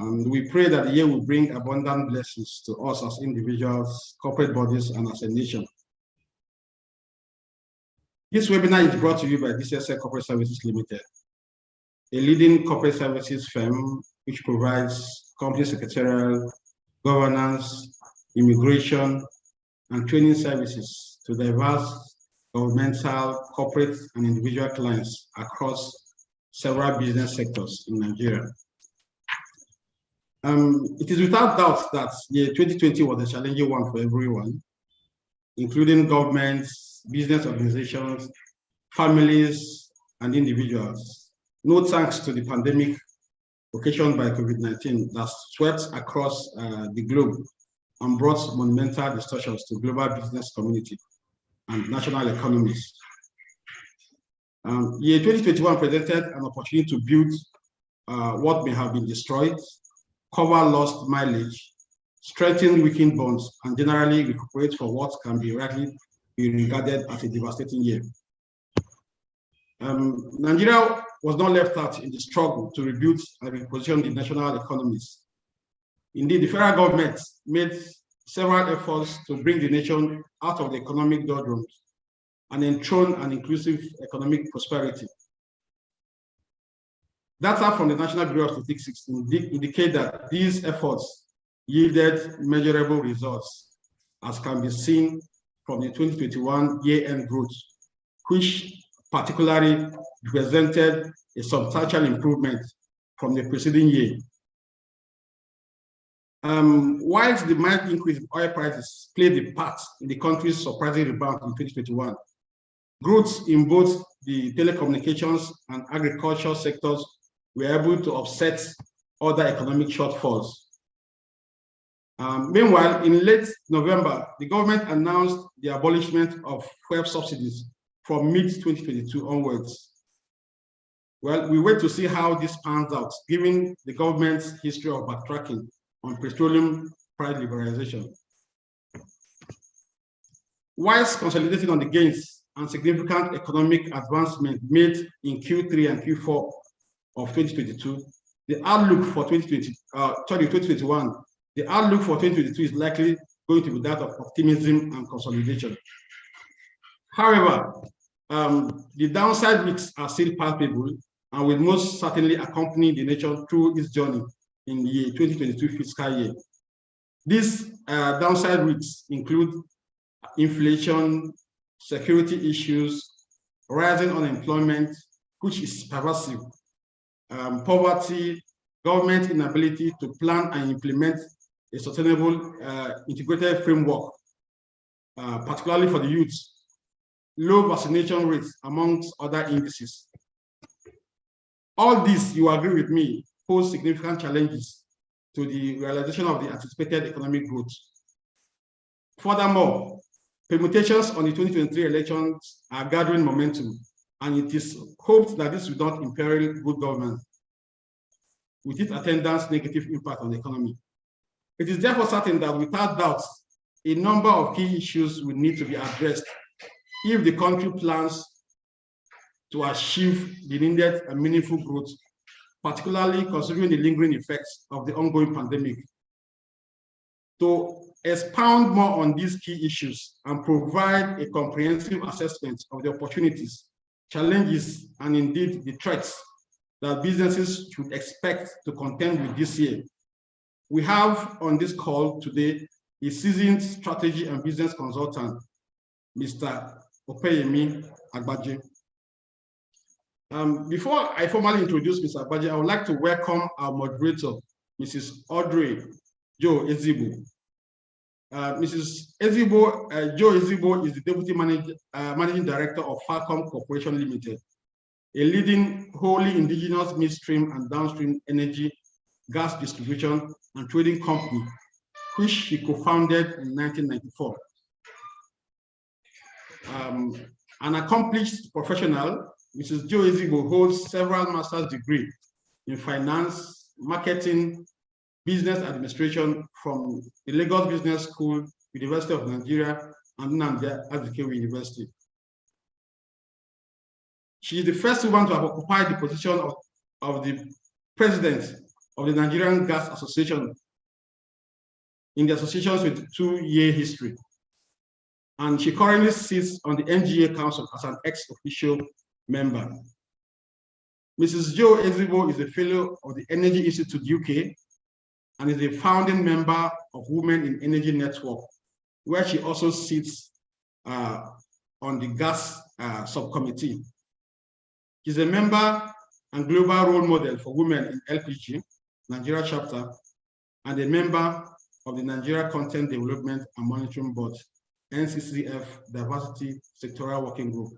And we pray that the year will bring abundant blessings to us as individuals, corporate bodies, and as a nation. This webinar is brought to you by DCSL Corporate Services Limited, a leading corporate services firm which provides company secretarial, governance, immigration, and training services to diverse governmental, corporate, and individual clients across several business sectors in Nigeria. It is without doubt that year 2020 was a challenging one for everyone, including governments, business organizations, families, and individuals. No thanks to the pandemic occasioned by COVID-19 that swept across the globe and brought monumental distortions to global business community and national economies. Year 2021 presented an opportunity to build what may have been destroyed, cover lost mileage, strengthen weakened bonds, and generally recuperate for what can be rightly be regarded as a devastating year. Nigeria was not left out in the struggle to rebuild and reposition the national economies. Indeed, the federal government made several efforts to bring the nation out of the economic doldrums and enthrone an inclusive economic prosperity. Data from the National Bureau of Statistics indicate that these efforts yielded measurable results, as can be seen from the 2021 year-end growth, which particularly represented a substantial improvement from the preceding year. Whilst the mild increase in oil prices played a part in the country's surprising rebound in 2021, growth in both the telecommunications and agriculture sectors were able to offset other economic shortfalls. Meanwhile, in late November, the government announced the abolishment of fuel subsidies from mid-2022 onwards. Well, we wait to see how this pans out, given the government's history of backtracking on petroleum price liberalization. Whilst consolidating on the gains and significant economic advancement made in Q3 and Q4 of 2022, the outlook for 2021, the outlook for 2022 is likely going to be that of optimism and consolidation. However, the downside risks are still palpable and will most certainly accompany the nation through its journey in the 2022 fiscal year. These downside risks include inflation, security issues, rising unemployment, which is pervasive, poverty, government inability to plan and implement a sustainable integrated framework, particularly for the youth, low vaccination rates, amongst other indices. All this, you agree with me, pose significant challenges to the realization of the anticipated economic growth. Furthermore, permutations on the 2023 elections are gathering momentum, and it is hoped that this will not imperil good governance, with its attendance negative impact on the economy. It is therefore certain that without doubt, a number of key issues will need to be addressed if the country plans to achieve the needed and meaningful growth, particularly considering the lingering effects of the ongoing pandemic. To expound more on these key issues and provide a comprehensive assessment of the opportunities, challenges, and indeed the threats that businesses should expect to contend with this year, we have on this call today a seasoned strategy and business consultant, Mr. Opeyemi Agbaje. Before I formally introduce Mr. Agbaje, I would like to welcome our moderator, Mrs. Audrey Jo Ezigbo. Mrs. Ezigbo, Jo Ezigbo is the Deputy Managing Director of Falcom Corporation Limited, a leading wholly indigenous midstream and downstream energy, gas distribution and trading company, which she co-founded in 1994. An accomplished professional, Mrs. Jo Ezigbo holds several master's degrees in finance, marketing, business administration from the Lagos Business School, University of Nigeria, and Nnamdi Azikiwe University. She is the first woman to have occupied the position of the president of the Nigerian Gas Association in the association's 22-year history. And she currently sits on the NGA Council as an ex-official member. Mrs. Jo Ezigbo is a fellow of the Energy Institute UK and is a founding member of Women in Energy Network, where she also sits on the gas subcommittee. She's a member and global role model for women in LPG, Nigeria chapter, and a member of the Nigeria Content Development and Monitoring Board, NCCF Diversity Sectoral Working Group.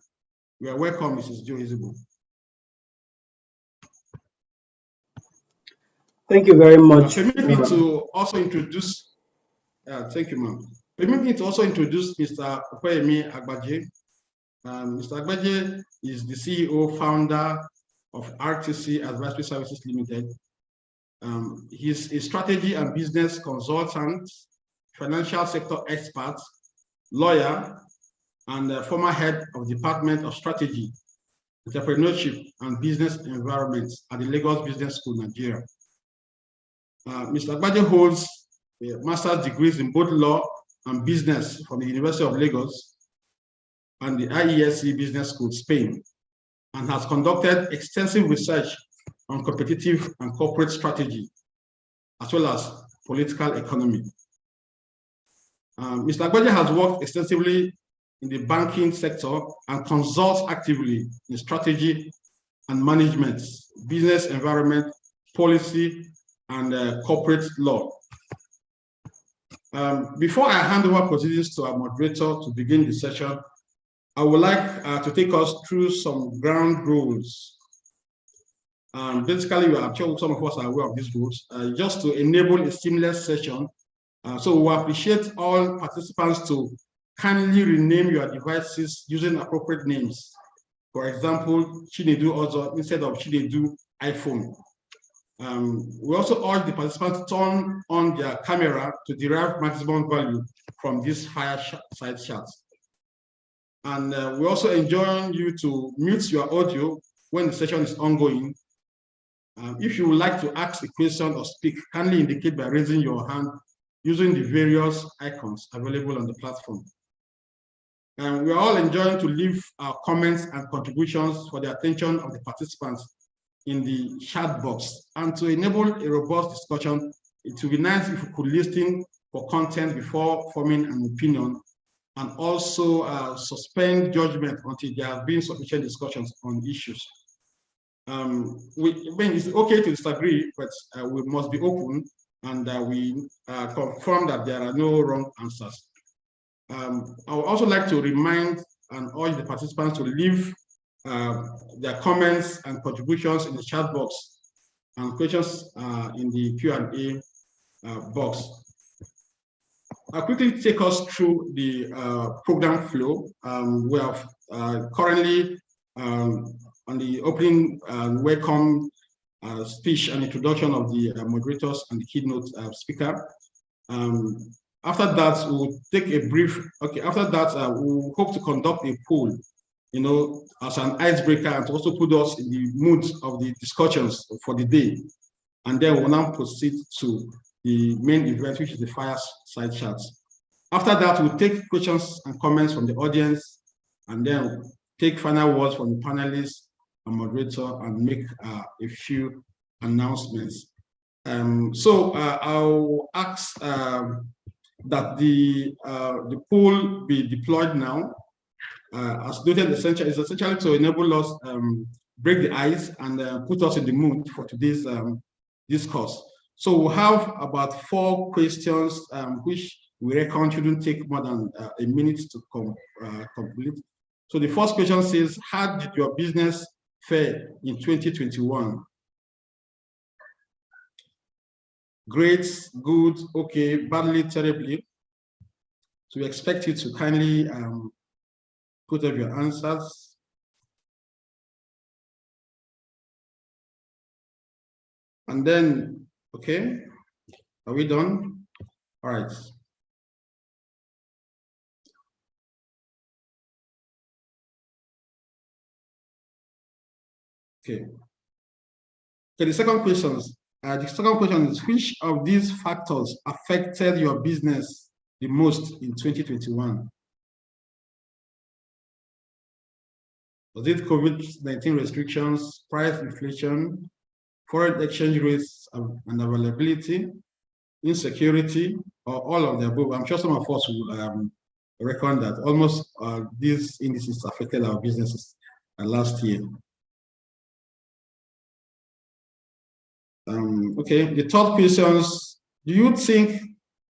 We are welcome, Mrs. Jo Ezigbo. Thank you very much. Permit me to also introduce, thank you, ma'am. Permit me to also introduce Mr. Opeyemi Agbaje. Mr. Agbaje is the CEO, founder of RTC Advisory Services Limited. He's a strategy and business consultant, financial sector expert, lawyer, and former head of the Department of Strategy, Entrepreneurship, and Business Environment at the Lagos Business School, Nigeria. Mr. Agbaje holds master's degrees in both law and business from the University of Lagos and the IESC Business School, Spain, and has conducted extensive research on competitive and corporate strategy, as well as political economy. Mr. Agbaje has worked extensively in the banking sector and consults actively in strategy and management, business environment, policy, and corporate law. Before I hand over proceedings to our moderator to begin the session, I would like to take us through some ground rules. Basically, I'm sure some of us are aware of these rules, just to enable a seamless session. So we appreciate all participants to kindly rename your devices using appropriate names. For example, Chinedu Ozo instead of Chinedu iPhone. We also urge the participants to turn on their camera to derive maximum value from this fireside chat. And we also enjoin you to mute your audio when the session is ongoing. If you would like to ask a question or speak, kindly indicate by raising your hand using the various icons available on the platform. And we are all enjoying to leave our comments and contributions for the attention of the participants in the chat box. And to enable a robust discussion, it would be nice if you could listen for content before forming an opinion, and also suspend judgment until there have been sufficient discussions on issues. It's okay to disagree, but we must be open, and we confirm that there are no wrong answers. I would also like to remind and urge the participants to leave their comments and contributions in the chat box and questions in the Q&A box. I'll quickly take us through the program flow. We have currently on the opening welcome speech and introduction of the moderators and the keynote speaker. After that, we'll take a brief, after that, we'll hope to conduct a poll, as an icebreaker, and to also put us in the mood of the discussions for the day. And then we'll now proceed to the main event, which is the fireside chat. After that, we'll take questions and comments from the audience, and then take final words from the panelists and moderator, and make a few announcements. I'll ask that the poll be deployed now. As noted, is essentially to enable us break the ice and put us in the mood for today's discourse. So we'll have about 4 questions, which we reckon shouldn't take more than a minute to complete. So the first question says, how did your business fare in 2021? Great, good, okay, badly, terribly. So we expect you to kindly put up your answers. And then, okay, are we done? All right. Okay. Okay, the second question The second question is, which of these factors affected your business the most in 2021? Was it COVID-19 restrictions, price inflation, foreign exchange rates and availability, insecurity, or all of the above? I'm sure some of us will reckon that almost these indices affected our businesses last year. Okay, the third question is, do you think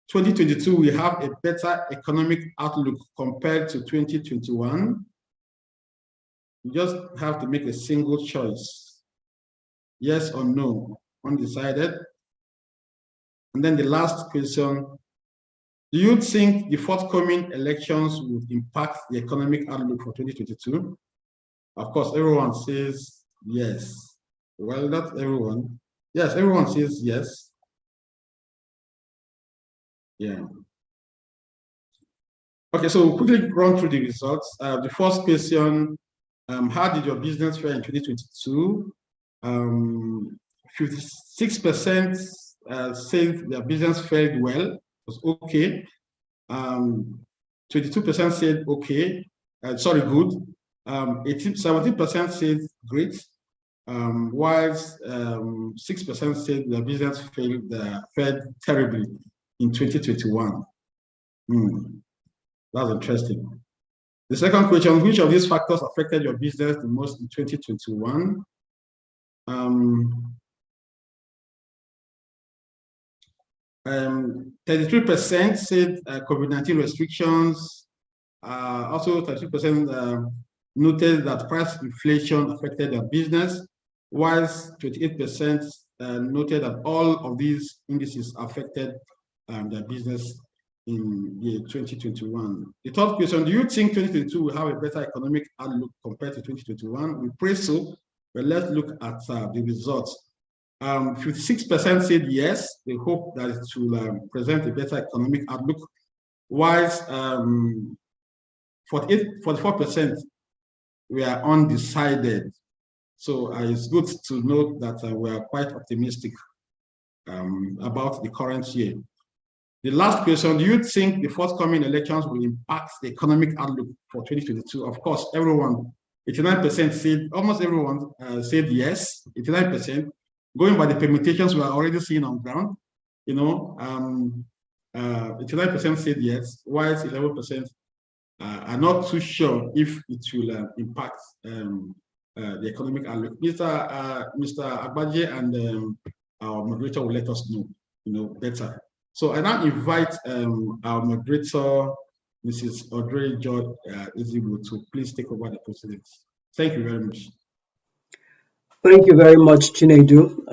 2022 will have a better economic outlook compared to 2021? You just have to make a single choice, yes or no, undecided. And then the last question, do you think the forthcoming elections will impact the economic outlook for 2022? Of course, everyone says yes. Well, not everyone. Yes, everyone says yes. Yeah. Okay, so we'll quickly run through the results. The first question, how did your business fare in 2022? 56% said their business fared well, was okay. 22% said okay, good. 17% said great, whilst 6% said their business fared terribly in 2021. That's interesting. The second question, which of these factors affected your business the most in 2021? 33% said COVID-19 restrictions. Also, 33% noted that price inflation affected their business, whilst 28% noted that all of these indices affected their business in the 2021. The third question, do you think 2022 will have a better economic outlook compared to 2021? We pray so, but let's look at the results. 56% said yes, they hope that it will present a better economic outlook, whilst 44% were undecided. So it's good to note that we are quite optimistic about the current year. The last question, do you think the forthcoming elections will impact the economic outlook for 2022? Of course, everyone, 89% said, almost everyone said yes, 89%. Going by the permutations we are already seeing on ground, 89% said yes, whilst 11% are not too sure if it will impact the economic outlook. Mr. Agbaje and our moderator will let us know, better. So I now invite our moderator, Mrs. Audrey George Ezigbo, to please take over the proceedings. Thank you very much. Thank you very much, Chinedu.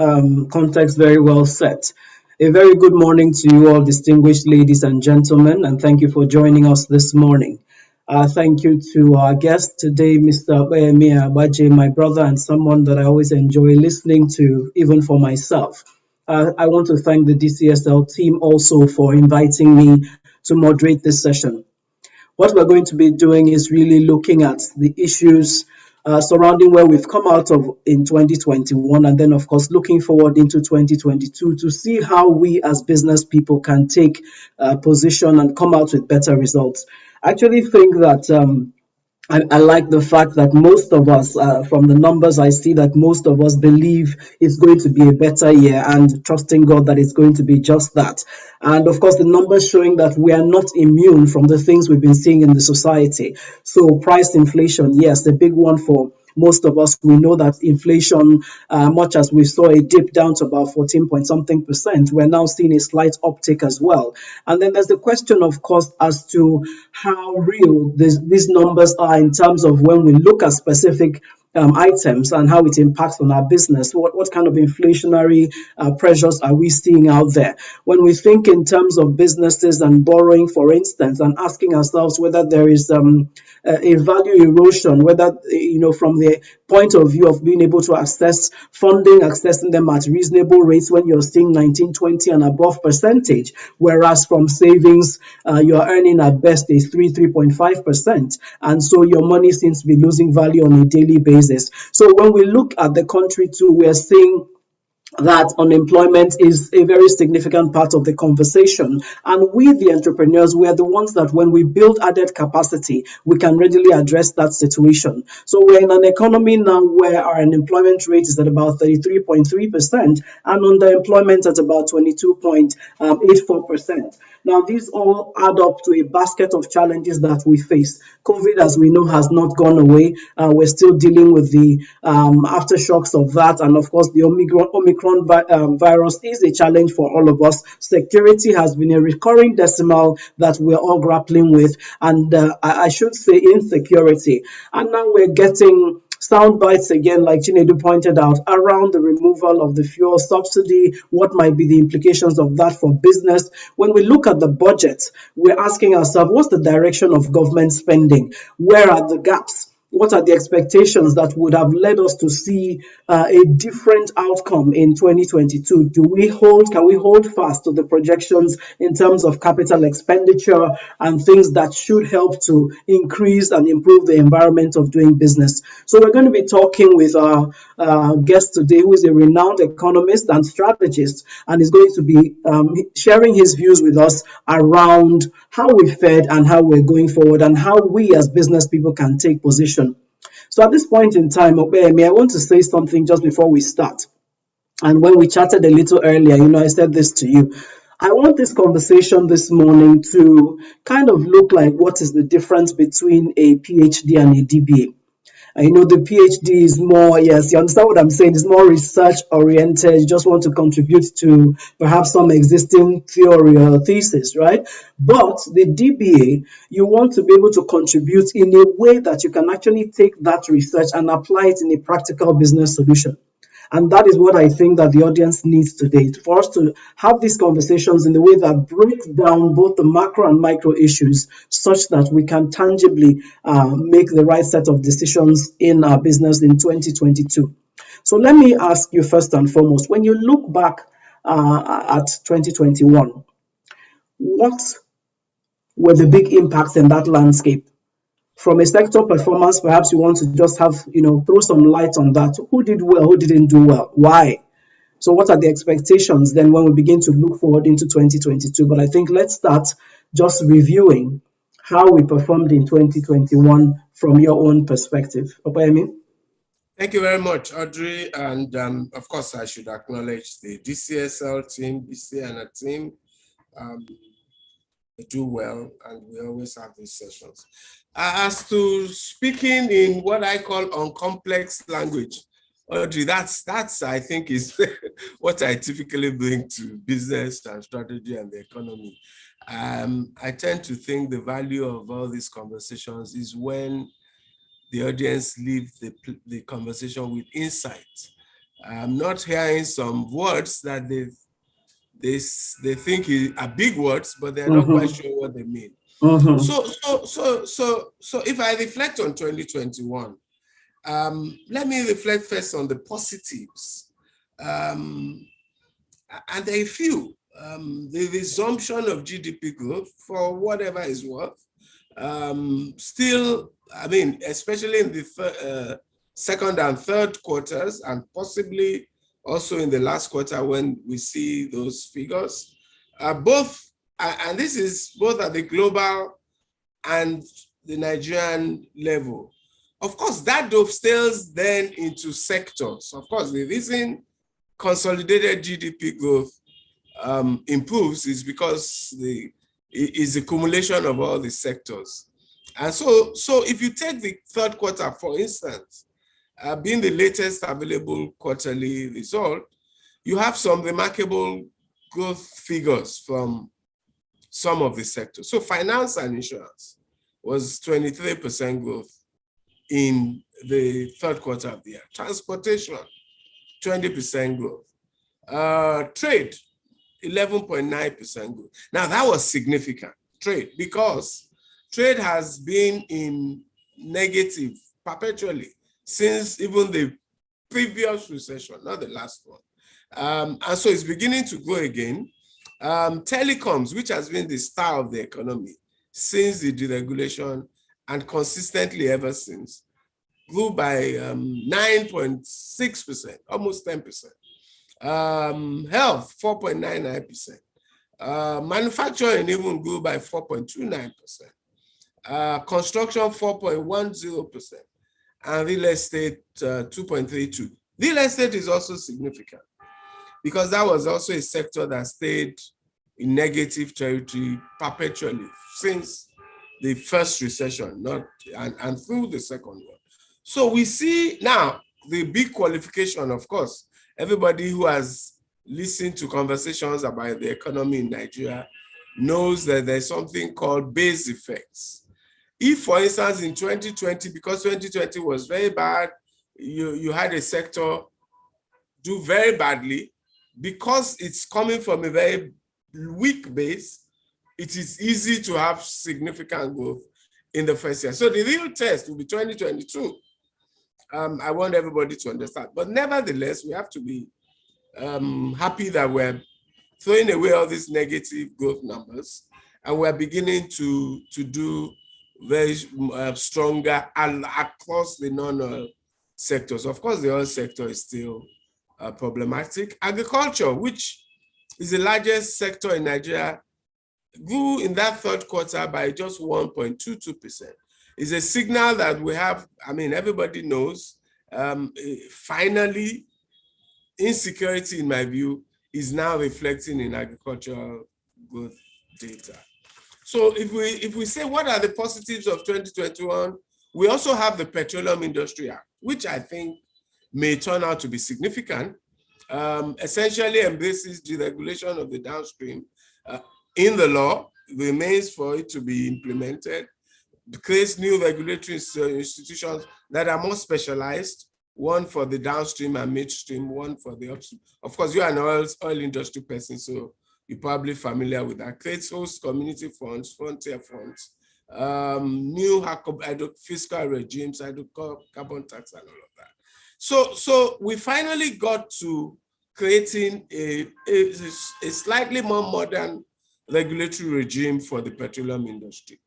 Context very well set. A very good morning to you all, distinguished ladies and gentlemen, and thank you for joining us this morning. Thank you to our guest today, Mr. Oyemi Agbaje, my brother and someone that I always enjoy listening to, even for myself. I want to thank the DCSL team also for inviting me to moderate this session. What we're going to be doing is really looking at the issues surrounding where we've come out of in 2021, and then, of course, looking forward into 2022 to see how we as business people can take position and come out with better results. I actually think that I like the fact that most of us, from the numbers I see, that most of us believe it's going to be a better year and trusting God that it's going to be just that. And of course, the numbers showing that we are not immune from the things we've been seeing in the society. So price inflation, yes, the big one for most of us. We know that inflation, much as we saw a dip down to about 14 point something percent, we're now seeing a slight uptick as well. And then there's the question, of course, as to how real these numbers are in terms of when we look at specific items and how it impacts on our business. What kind of inflationary pressures are we seeing out there? When we think in terms of businesses and borrowing, for instance, and asking ourselves whether there is a value erosion, whether, from the point of view of being able to access funding, accessing them at reasonable rates when you're seeing 19, 20 and above percentage, whereas from savings, you're earning at best a 3.5%. And so your money seems to be losing value on a daily basis. So when we look at the country too, we're seeing that unemployment is a very significant part of the conversation. And we, the entrepreneurs, we are the ones that when we build added capacity, we can readily address that situation. So we're in an economy now where our unemployment rate is at about 33.3% and underemployment at about 22.84%. Now, these all add up to a basket of challenges that we face. COVID, as we know, has not gone away. We're still dealing with the aftershocks of that. And of course, the Omicron virus is a challenge for all of us. Security has been a recurring decimal that we're all grappling with. And I should say insecurity. And now we're getting sound bites again, like Chinedu pointed out, around the removal of the fuel subsidy. What might be the implications of that for business? When we look at the budget, we're asking ourselves, what's the direction of government spending? Where are the gaps? What are the expectations that would have led us to see a different outcome in 2022? Can we hold fast to the projections in terms of capital expenditure and things that should help to increase and improve the environment of doing business? So we're going to be talking with our guest today, who is a renowned economist and strategist, and is going to be sharing his views with us around how we fared and how we're going forward and how we as business people can take position. So at this point in time, Obeyemi, I want to say something just before we start. And when we chatted a little earlier, I said this to you. I want this conversation this morning to kind of look like what is the difference between a PhD and a DBA. The PhD is more, yes, you understand what I'm saying, it's more research oriented. You just want to contribute to perhaps some existing theory or thesis, right? But the DBA, you want to be able to contribute in a way that you can actually take that research and apply it in a practical business solution. And that is what I think that the audience needs today, for us to have these conversations in the way that breaks down both the macro and micro issues such that we can tangibly make the right set of decisions in our business in 2022. So let me ask you first and foremost, when you look back at 2021, what were the big impacts in that landscape? From a sector performance, perhaps you want to just have, throw some light on that. Who did well, who didn't do well, why? So what are the expectations then when we begin to look forward into 2022? But I think let's start just reviewing how we performed in 2021 from your own perspective. Opayemi? Thank you very much, Audrey. And of course, I should acknowledge the DCSL team, BC and a team. They do well, and we always have these sessions. As to speaking in what I call uncomplex language, Audrey, that's I think is what I typically bring to business and strategy and the economy. I tend to think the value of all these conversations is when the audience leave the conversation with insight. I'm not hearing some words that they think are big words, but they're not quite sure what they mean. So if I reflect on 2021, let me reflect first on the positives. And there are a few. The resumption of GDP growth, for whatever is worth, still, especially in the second and third quarters, and possibly also in the last quarter when we see those figures, both, and this is both at the global and the Nigerian level. Of course, that dovetails then into sectors. Of course, the reason consolidated GDP growth improves is because is the accumulation of all the sectors. And so if you take the third quarter, for instance, being the latest available quarterly result, you have some remarkable growth figures from some of the sectors. So finance and insurance was 23% growth in the third quarter of the year. Transportation, 20% growth. Trade, 11.9% growth. Now that was significant, trade, because trade has been in negative perpetually since even the previous recession, not the last one. And so it's beginning to grow again. Telecoms, which has been the star of the economy since the deregulation and consistently ever since, grew by 9.6%, almost 10%. Health, 4.99%. Manufacturing even grew by 4.29%. Construction, 4.10%. And real estate, 2.32%. Real estate is also significant because that was also a sector that stayed in negative territory perpetually since the first recession, and through the second one. So we see now the big qualification, of course. Everybody who has listened to conversations about the economy in Nigeria knows that there's something called base effects. If, for instance, in 2020, because 2020 was very bad, you had a sector do very badly, because it's coming from a very weak base, it is easy to have significant growth in the first year. So the real test will be 2022. I want everybody to understand. But nevertheless, we have to be happy that we're throwing away all these negative growth numbers, and we're beginning to do very stronger across the non-oil sectors. Of course, the oil sector is still problematic. Agriculture, which is the largest sector in Nigeria, grew in that third quarter by just 1.22%. It's a signal that we have, I mean, everybody knows, finally, insecurity, in my view, is now reflecting in agricultural growth data. So if we say what are the positives of 2021, we also have the Petroleum Industry Act, which I think may turn out to be significant. Essentially embraces deregulation of the downstream in the law, remains for it to be implemented, creates new regulatory institutions that are more specialized, one for the downstream and midstream, one for the upstream. Of course, you are an oil industry person, so you're probably familiar with that. Creates host community funds, frontier funds, new fiscal regimes, carbon tax, and all of that. So we finally got to creating a slightly more modern regulatory regime for the petroleum industry.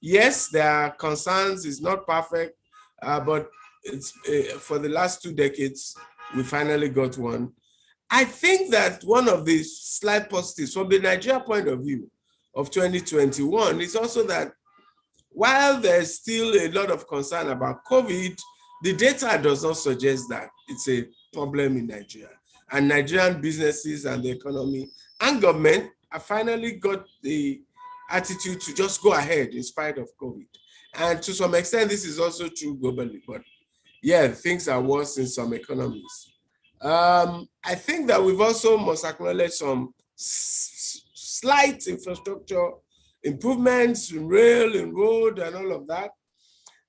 Yes, there are concerns, it's not perfect, but it's for the last 2 decades, we finally got one. I think that one of the slight positives from the Nigeria point of view of 2021 is also that while there's still a lot of concern about COVID, the data does not suggest that it's a problem in Nigeria. And Nigerian businesses and the economy and government have finally got the attitude to just go ahead in spite of COVID. And to some extent, this is also true globally, but yeah, things are worse in some economies. I think that we've also must acknowledge some slight infrastructure improvements in rail, in road, and all of that.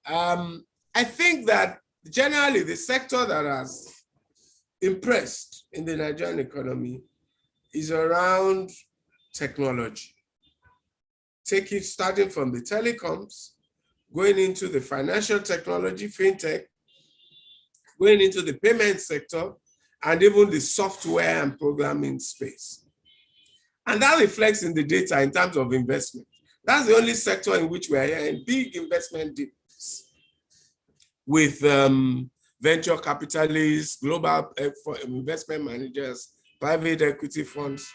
I think that generally the sector that has impressed in the Nigerian economy is around technology. Take it starting from the telecoms, going into the financial technology, fintech, going into the payment sector, and even the software and programming space. And that reflects in the data in terms of investment. That's the only sector in which we are hearing big investment deals with venture capitalists, global investment managers, private equity funds,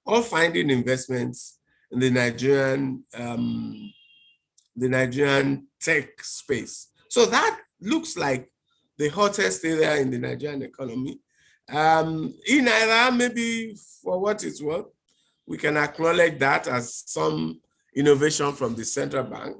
all finding investments in the Nigerian tech space. So that looks like the hottest area in the Nigerian economy. In Naira, maybe for what it's worth, we can acknowledge that as some innovation from the central bank.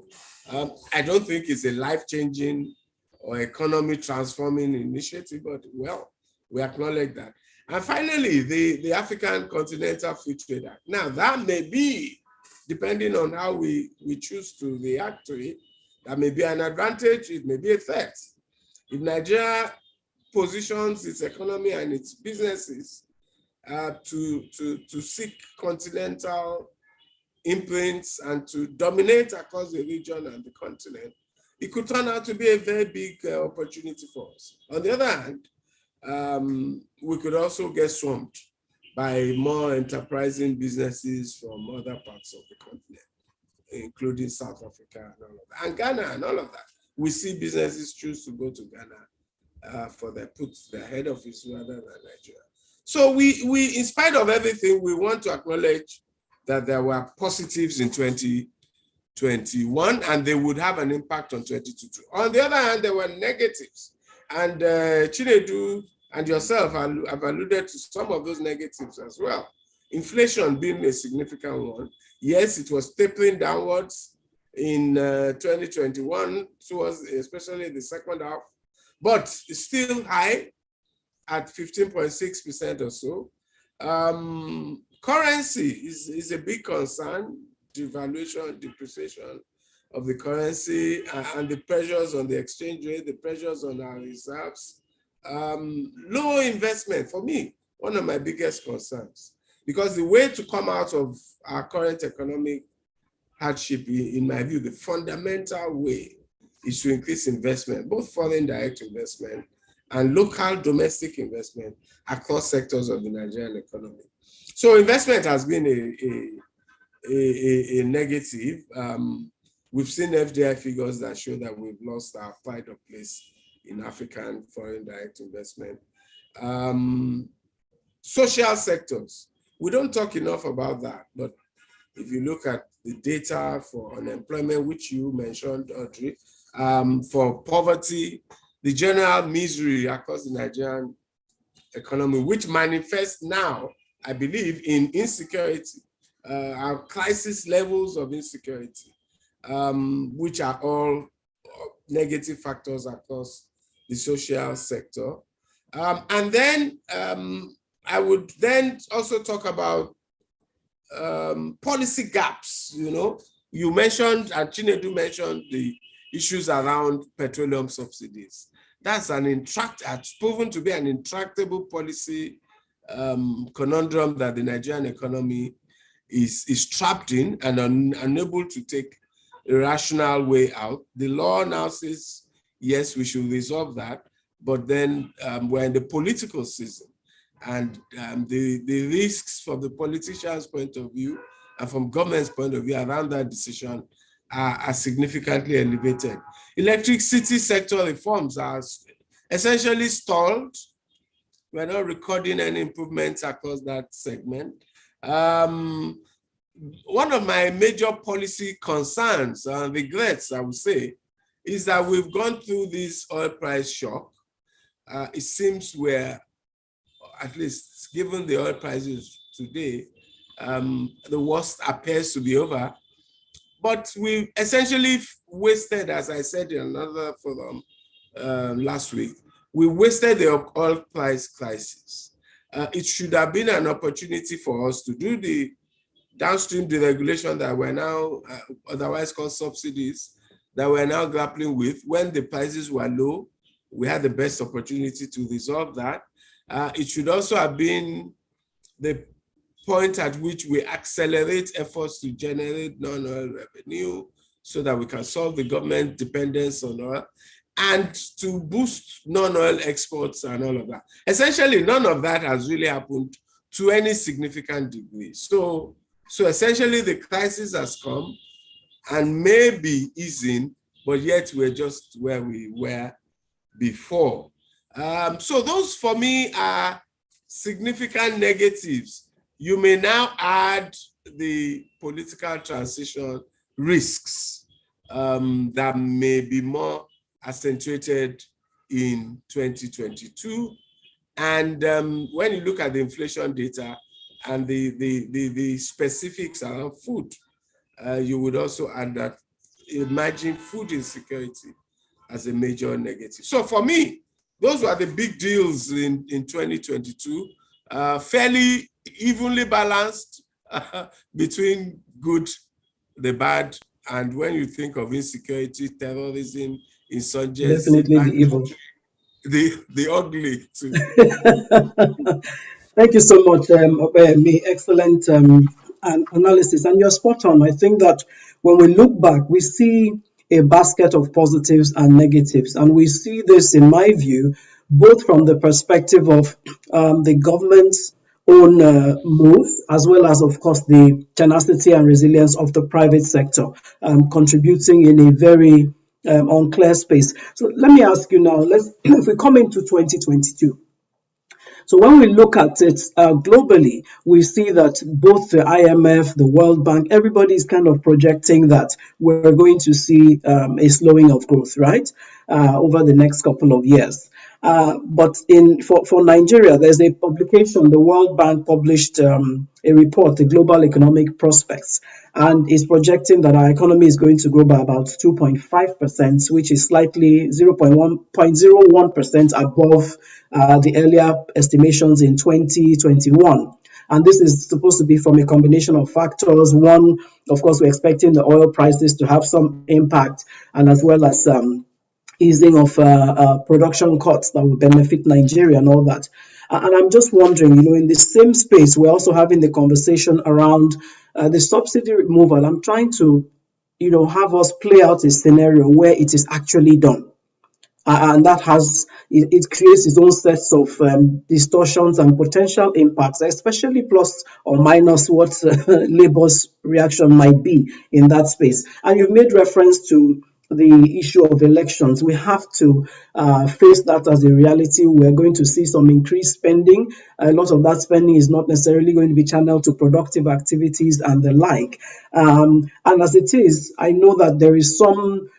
I don't think it's a life-changing or economy transforming initiative, but well, we acknowledge that. And finally, the African Continental Free Trade Act. Now that may be, depending on how we choose to react to it, that may be an advantage, it may be a threat. If Nigeria positions its economy and its businesses to seek continental imprints and to dominate across the region and the continent, it could turn out to be a very big opportunity for us. On the other hand, we could also get swamped by more enterprising businesses from other parts of the continent, including South Africa and all of that, and Ghana and all of that. We see businesses choose to go to Ghana for put their head office rather than Nigeria. So we, in spite of everything, we want to acknowledge that there were positives in 2021, and they would have an impact on 2022. On the other hand, there were negatives, and Chinedu and yourself have alluded to some of those negatives as well. Inflation being a significant one. Yes, it was tapering downwards in 2021, towards especially the second half, but it's still high at 15.6% or so. Currency is a big concern, devaluation, depreciation of the currency, and the pressures on the exchange rate, the pressures on our reserves. Low investment, for me, one of my biggest concerns, because the way to come out of our current economic hardship, in my view, the fundamental way is to increase investment, both foreign direct investment and local domestic investment across sectors of the Nigerian economy. So investment has been a negative. We've seen FDI figures that show that we've lost our pride of place in African foreign direct investment. Social sectors, we don't talk enough about that, but if you look at the data for unemployment, which you mentioned, Audrey, for poverty, the general misery across the Nigerian economy, which manifests now, I believe, in insecurity, our crisis levels of insecurity, which are all negative factors across the social sector. And then I would then also talk about policy gaps. You mentioned, and Chinedu mentioned, the issues around petroleum subsidies. That's it's proven to be an intractable policy conundrum that the Nigerian economy is trapped in and unable to take a rational way out. The law now says, yes, we should resolve that, but then we're in the political season, and the risks from the politician's point of view and from government's point of view around that decision are significantly elevated. Electricity sector reforms are essentially stalled. We're not recording any improvements across that segment. One of my major policy concerns and regrets, I would say, is that we've gone through this oil price shock. It seems we're, at least given the oil prices today, the worst appears to be over. But we essentially wasted, as I said in another forum last week, we wasted the oil price crisis. It should have been an opportunity for us to do the downstream deregulation that we're now, otherwise called subsidies, that we're now grappling with. When the prices were low, we had the best opportunity to resolve that. It should also have been the point at which we accelerate efforts to generate non-oil revenue so that we can solve the government dependence on oil and to boost non-oil exports and all of that. Essentially, none of that has really happened to any significant degree. So essentially, the crisis has come and may be easing, but yet we're just where we were before. So those for me are significant negatives. You may now add the political transition risks that may be more accentuated in 2022. And when you look at the inflation data and the specifics around food, you would also add that emerging food insecurity as a major negative. So for me, those were the big deals in 2022, fairly evenly balanced between good, the bad, and when you think of insecurity, terrorism, insurgency, definitely the evil, the ugly too. Thank you so much, me. Excellent analysis, and you're spot on. I think that when we look back, we see a basket of positives and negatives, and we see this, in my view, both from the perspective of the government's own move, as well as, of course, the tenacity and resilience of the private sector, contributing in a very unclear space. So let me ask you now, if we come into 2022, So when we look at it globally, we see that both the IMF, the World Bank, everybody is kind of projecting that we're going to see a slowing of growth, right, over the next couple of years. But for Nigeria, there's a publication. The World Bank published a report, the Global Economic Prospects, and is projecting that our economy is going to grow by about 2.5%, which is slightly 0.01% above the earlier estimations in 2021. And this is supposed to be from a combination of factors. One, of course, we're expecting the oil prices to have some impact, and as well as easing of production cuts that will benefit Nigeria and all that. And I'm just wondering, in the same space, we're also having the conversation around the subsidy removal. I'm trying to, have us play out a scenario where it is actually done. And that it creates its own sets of distortions and potential impacts, especially plus or minus what Labour's reaction might be in that space. And you've made reference to the issue of elections. We have to face that as a reality. We're going to see some increased spending. A lot of that spending is not necessarily going to be channeled to productive activities and the like. And as it is, I know that there is some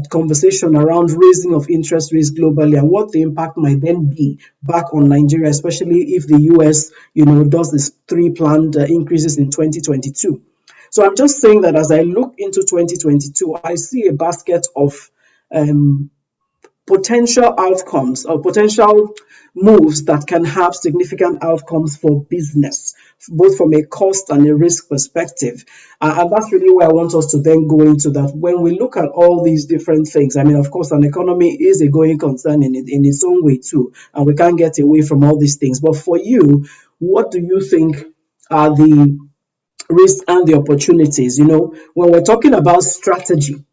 conversation around raising of interest rates globally and what the impact might then be back on Nigeria, especially if the US, does these 3 planned increases in 2022. So I'm just saying that as I look into 2022, I see a basket of potential outcomes or potential moves that can have significant outcomes for business, both from a cost and a risk perspective. And that's really where I want us to then go into that. When we look at all these different things, I mean, of course, an economy is a going concern in its own way too, and we can't get away from all these things. But for you, what do you think are the risks and the opportunities? When we're talking about strategy,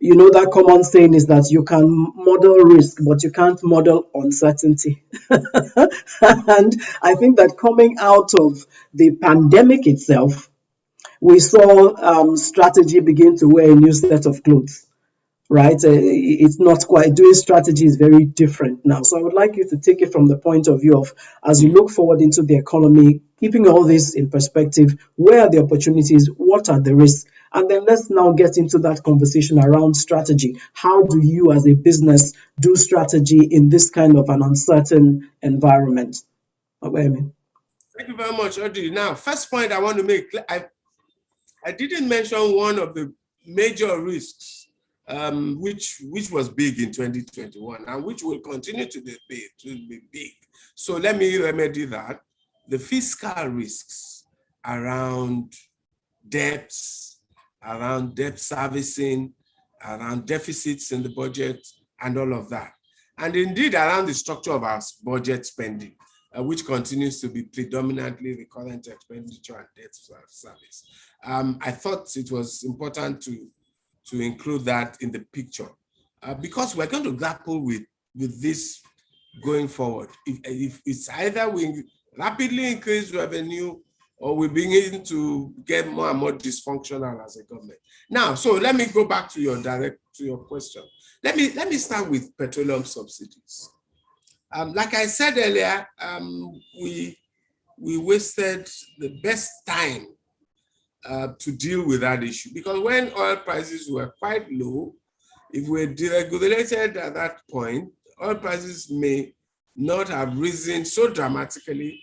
that common saying is that you can model risk, but you can't model uncertainty. And I think that coming out of the pandemic itself, we saw strategy begin to wear a new set of clothes, right? It's not quite, doing strategy is very different now. So I would like you to take it from the point of view of, as you look forward into the economy, keeping all this in perspective, where are the opportunities, what are the risks? And then let's now get into that conversation around strategy. How do you as a business do strategy in this kind of an uncertain environment? Thank you very much, Audrey. Now, first point I want to make, I didn't mention one of the major risks, which was big in 2021 and which will continue to be big. So let me remedy that. The fiscal risks around debts, around debt servicing, around deficits in the budget, and all of that. And indeed, around the structure of our budget spending, which continues to be predominantly recurrent expenditure and debt service. I thought it was important to include that in the picture because we're going to grapple with this going forward. If it's either we rapidly increase revenue or we begin to get more and more dysfunctional as a government. Now, so let me go back to your question. Let me start with petroleum subsidies. Like I said earlier, we wasted the best time to deal with that issue because when oil prices were quite low, if we were deregulated at that point, oil prices may not have risen so dramatically,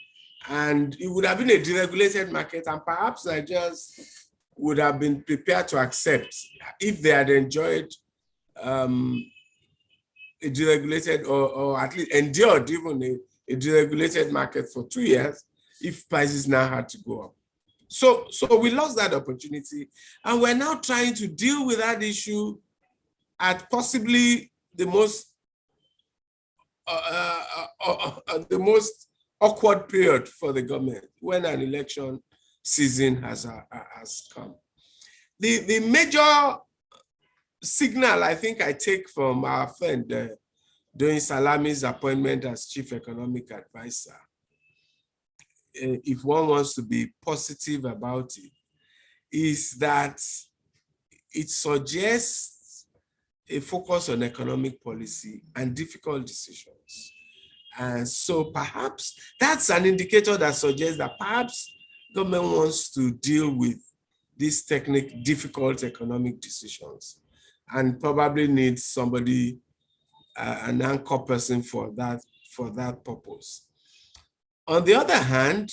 and it would have been a deregulated market, and perhaps Nigerians would have been prepared to accept if they had enjoyed a deregulated or at least endured even a deregulated market for 2 years if prices now had to go up. So we lost that opportunity, and we're now trying to deal with that issue at possibly the most awkward period for the government when an election season has come. The major signal I think I take from our friend during Salami's appointment as chief economic advisor, if one wants to be positive about it, is that it suggests a focus on economic policy and difficult decisions. And so perhaps that's an indicator that suggests that perhaps government wants to deal with these difficult economic decisions and probably needs somebody, an anchor person for that purpose. On the other hand,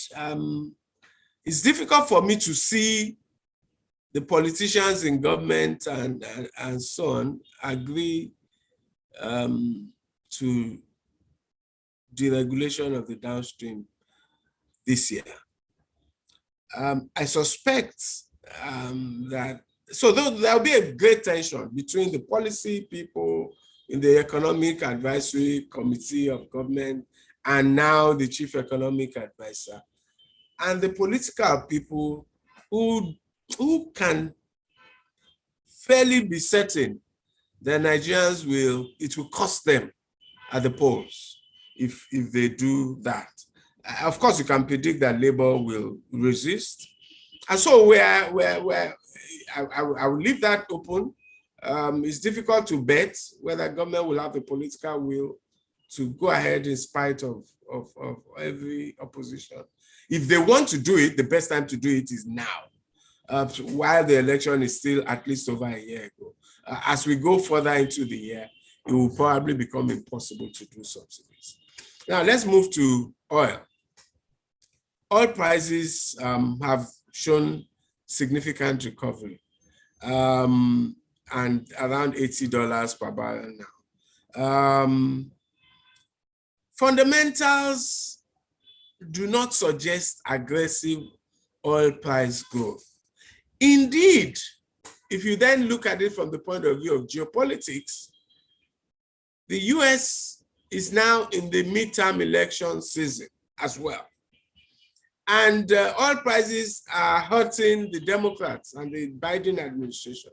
it's difficult for me to see the politicians in government and so on agree to deregulation of the downstream this year. I suspect that, so there'll be a great tension between the policy people in the Economic Advisory Committee of Government and now the Chief Economic Advisor, and the political people who can fairly be certain that Nigerians it will cost them at the polls if they do that. Of course, you can predict that Labour will resist. And so I will leave that open. It's difficult to bet whether government will have the political will to go ahead in spite of every opposition. If they want to do it, the best time to do it is now, while the election is still at least over a year ago. As we go further into the year, it will probably become impossible to do subsidies. Now, let's move to oil. Oil prices have shown significant recovery, and around $80 per barrel now. Fundamentals do not suggest aggressive oil price growth. Indeed, if you then look at it from the point of view of geopolitics, the US is now in the midterm election season as well. And oil prices are hurting the Democrats and the Biden administration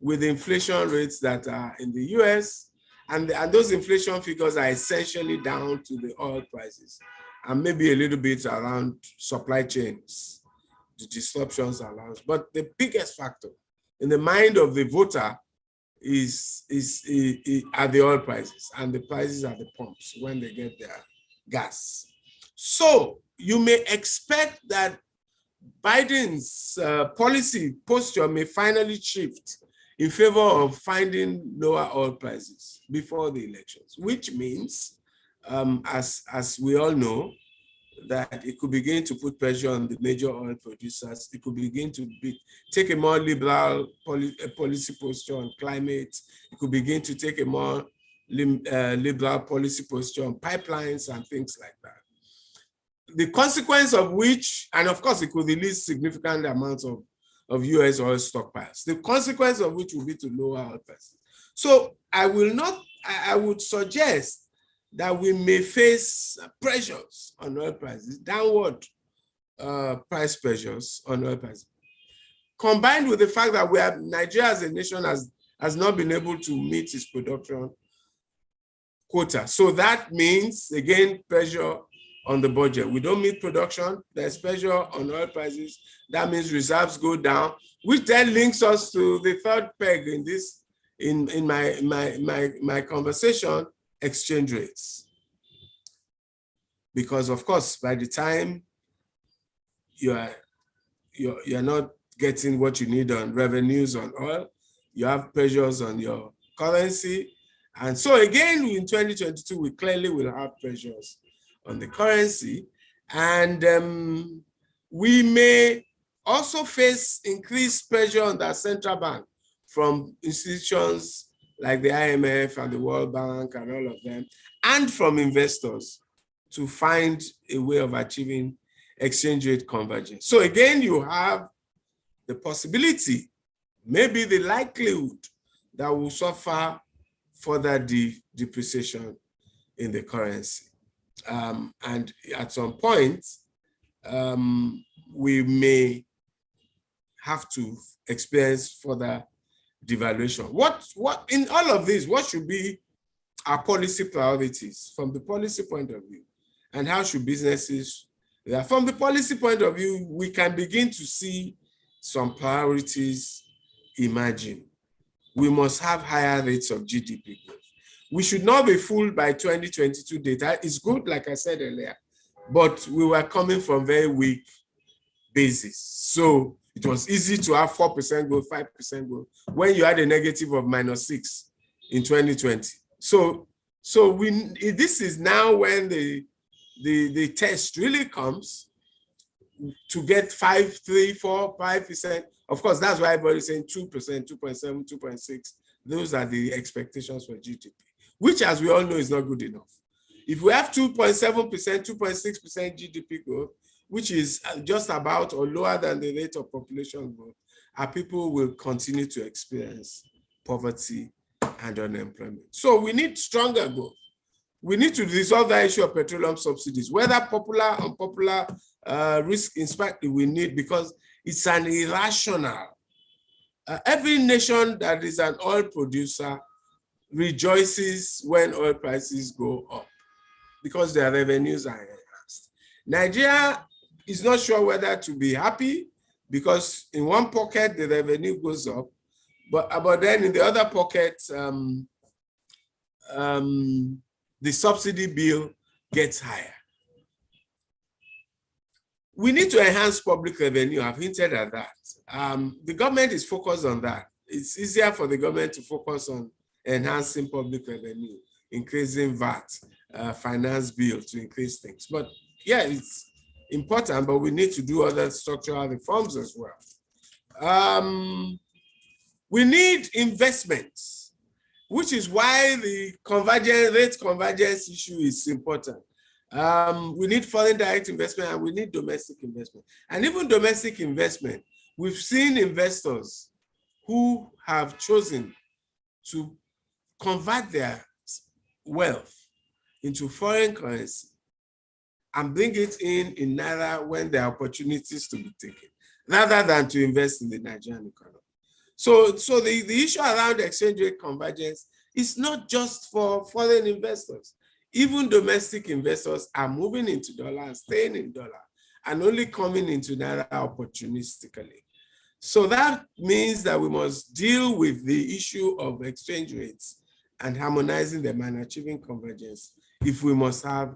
with inflation rates that are in the US, and those inflation figures are essentially down to the oil prices, and maybe a little bit around supply chains, the disruptions around. But the biggest factor in the mind of the voter are the oil prices and the prices at the pumps when they get their gas. So you may expect that Biden's policy posture may finally shift in favor of finding lower oil prices before the elections, which means, as we all know, that it could begin to put pressure on the major oil producers. It could begin to take a more liberal policy posture on climate. It could begin to take a more liberal policy posture on pipelines and things like that. The consequence of which, and of course, it could release significant amounts of US oil stockpiles. The consequence of which will be to lower oil prices. So I would suggest that we may face pressures on oil prices, downward price pressures on oil prices, combined with the fact that Nigeria as a nation has not been able to meet its production quota. So that means, again, pressure on the budget. We don't meet production, there's pressure on oil prices. That means reserves go down, which then links us to the third peg in my conversation, exchange rates. Because of course, by the time you're not getting what you need on revenues on oil, you have pressures on your currency. And so again, in 2022, we clearly will have pressures on the currency. And we may also face increased pressure on the central bank from institutions like the IMF and the World Bank and all of them, and from investors to find a way of achieving exchange rate convergence. So again, you have the possibility, maybe the likelihood, that we'll suffer further depreciation in the currency. And at some point, we may have to experience further devaluation. What in all of this, what should be our policy priorities from the policy point of view? And how should businesses, from the policy point of view, we can begin to see some priorities emerging. We must have higher rates of GDP growth. we should not be fooled by 2022 data. It's good, like I said earlier, but we were coming from very weak basis. So it was easy to have 4% growth, 5% growth when you had a negative of -6 in 2020. So this is now when the test really comes to get 5, 3, 4, 5%. Of course, that's why everybody's saying 2%, 2.7, 2.6. Those are the expectations for GDP, which, as we all know, is not good enough. If we have 2.7%, 2.6% GDP growth, which is just about or lower than the rate of population growth, our people will continue to experience poverty and unemployment. So we need stronger growth. We need to resolve the issue of petroleum subsidies, whether popular or unpopular, risk inspect we need, because it's an irrational. Every nation that is an oil producer rejoices when oil prices go up because their revenues are enhanced. Nigeria is not sure whether to be happy because in one pocket the revenue goes up, but then in the other pocket the subsidy bill gets higher. We need to enhance public revenue. I've hinted at that. The government is focused on that. It's easier for the government to focus on enhancing public revenue, increasing VAT, finance bill to increase things. But yeah, it's important, but we need to do other structural reforms as well. We need investments, which is why the rate convergence issue is important. We need foreign direct investment and we need domestic investment. And even domestic investment, we've seen investors who have chosen to convert their wealth into foreign currency and bring it in Naira when there are opportunities to be taken, rather than to invest in the Nigerian economy. So the issue around exchange rate convergence is not just for foreign investors. Even domestic investors are moving into dollar and staying in dollar and only coming into Naira opportunistically. So that means that we must deal with the issue of exchange rates and harmonizing them and achieving convergence if we must have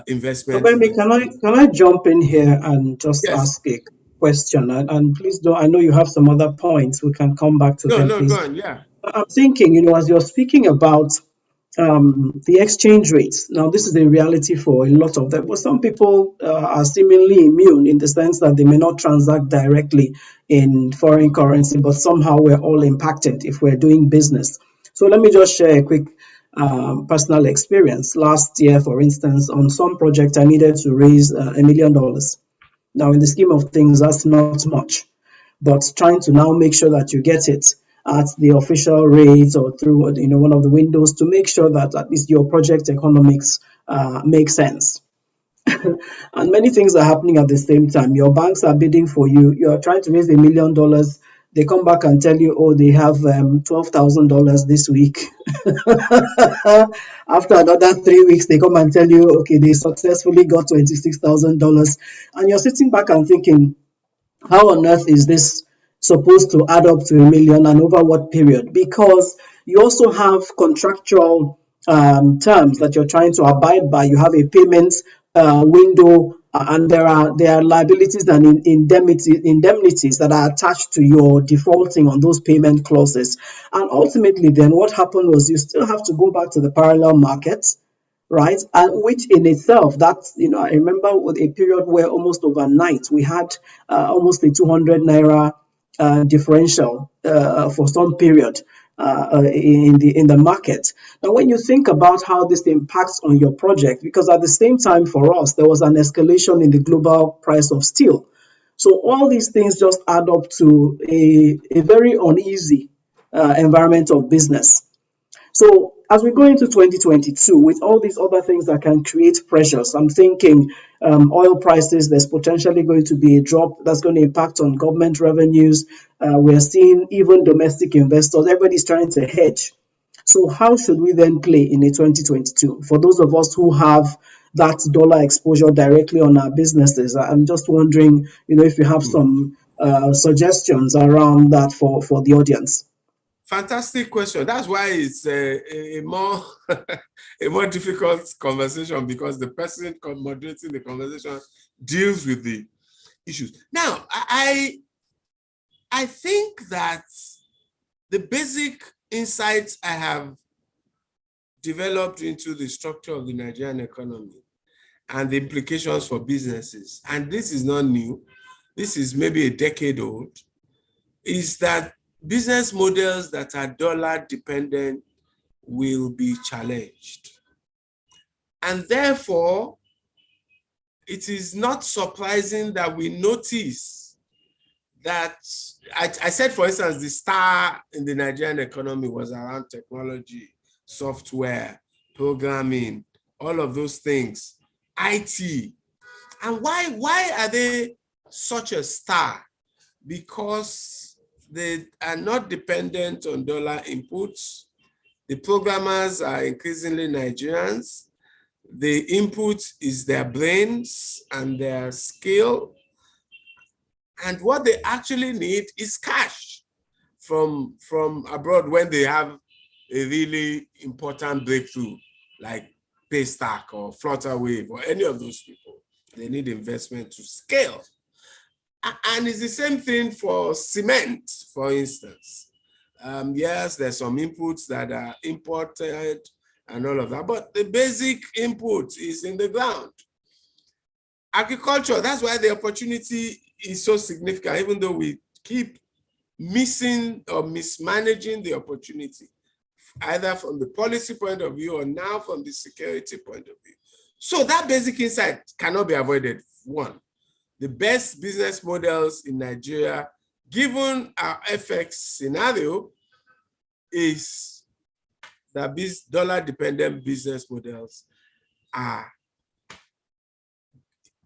investment. Can I jump in here and just ask a question? And please don't, I know you have some other points. We can come back to them. No, please. go on, yeah. I'm thinking, as you're speaking about the exchange rates. Now, this is a reality for a lot of them, but some people are seemingly immune in the sense that they may not transact directly in foreign currency, but somehow we're all impacted if we're doing business. So let me just share a quick personal experience. Last year, for instance, on some project, I needed to raise $1 million. Now, in the scheme of things, that's not much, but trying to now make sure that you get it at the official rates or through one of the windows to make sure that at least your project economics make sense. And many things are happening at the same time. Your banks are bidding for you. You're trying to raise $1 million. They come back and tell you, oh, they have $12,000 this week. After another 3 weeks, they come and tell you, okay, they successfully got $26,000. And you're sitting back and thinking, how on earth is this supposed to add up to $1 million and over what period? Because you also have contractual terms that you're trying to abide by. You have a payment window, and there are liabilities and indemnities that are attached to your defaulting on those payment clauses. And ultimately, then what happened was you still have to go back to the parallel markets, right? And which in itself, that's, I remember a period where almost overnight we had almost a 200 naira differential for some period in the market. Now, when you think about how this impacts on your project, because at the same time for us, there was an escalation in the global price of steel. So all these things just add up to a very uneasy environment of business. So as we go into 2022, with all these other things that can create pressures, I'm thinking oil prices, there's potentially going to be a drop that's going to impact on government revenues. We're seeing even domestic investors, everybody's trying to hedge. So how should we then play in a 2022? For those of us who have that dollar exposure directly on our businesses, I'm just wondering, if you have some suggestions around that for the audience. Fantastic question. That's why it's a more a more difficult conversation, because the person moderating the conversation deals with the issues. Now, I think that the basic insights I have developed into the structure of the Nigerian economy and the implications for businesses, and this is not new, this is maybe a decade old, is that business models that are dollar dependent will be challenged. And therefore, it is not surprising that we notice that, I said, for instance, the star in the Nigerian economy was around technology, software, programming, all of those things, IT. And why are they such a star? Because they are not dependent on dollar inputs. The programmers are increasingly Nigerians. The input is their brains and their skill. And what they actually need is cash from abroad when they have a really important breakthrough, like Paystack or Flutterwave or any of those people. They need investment to scale. And it's the same thing for cement, for instance. Yes, there's some inputs that are imported and all of that, but the basic input is in the ground. Agriculture, that's why the opportunity is so significant, even though we keep missing or mismanaging the opportunity, either from the policy point of view or now from the security point of view. So that basic insight cannot be avoided. One, the best business models in Nigeria, given our FX scenario, is that these dollar-dependent business models are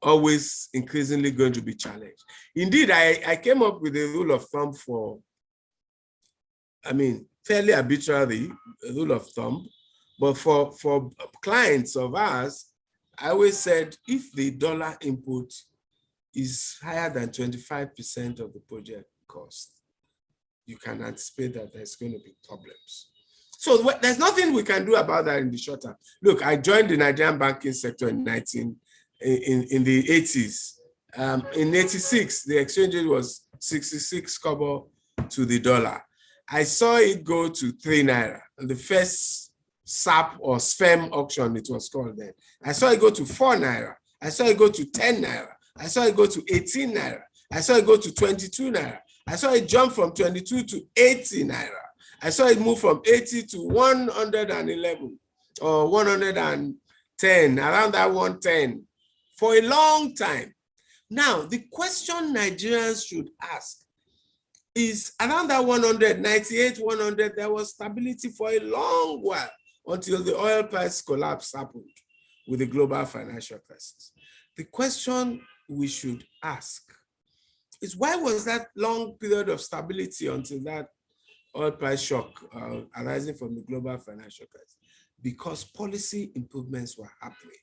always increasingly going to be challenged. Indeed, I came up with a rule of thumb for, fairly arbitrary rule of thumb, but for clients of ours, I always said, if the dollar input is higher than 25% of the project cost, you can anticipate that there's going to be problems. So there's nothing we can do about that in the short term. Look, I joined the Nigerian banking sector in the 80s. In 86, the exchange rate was 66 kobo to the dollar. I saw it go to 3 naira. The first SAP or SFEM auction, it was called then. I saw it go to 4 naira. I saw it go to 10 naira. I saw it go to 18 naira. I saw it go to 22 naira. I saw it jump from 22 to 80 naira. I saw it move from 80 to 111 or 110, around that 110 for a long time. Now, the question Nigerians should ask is, around that 198, 100, there was stability for a long while until the oil price collapse happened with the global financial crisis. The question we should ask is, why was that long period of stability until that oil price shock arising from the global financial crisis? Because policy improvements were happening.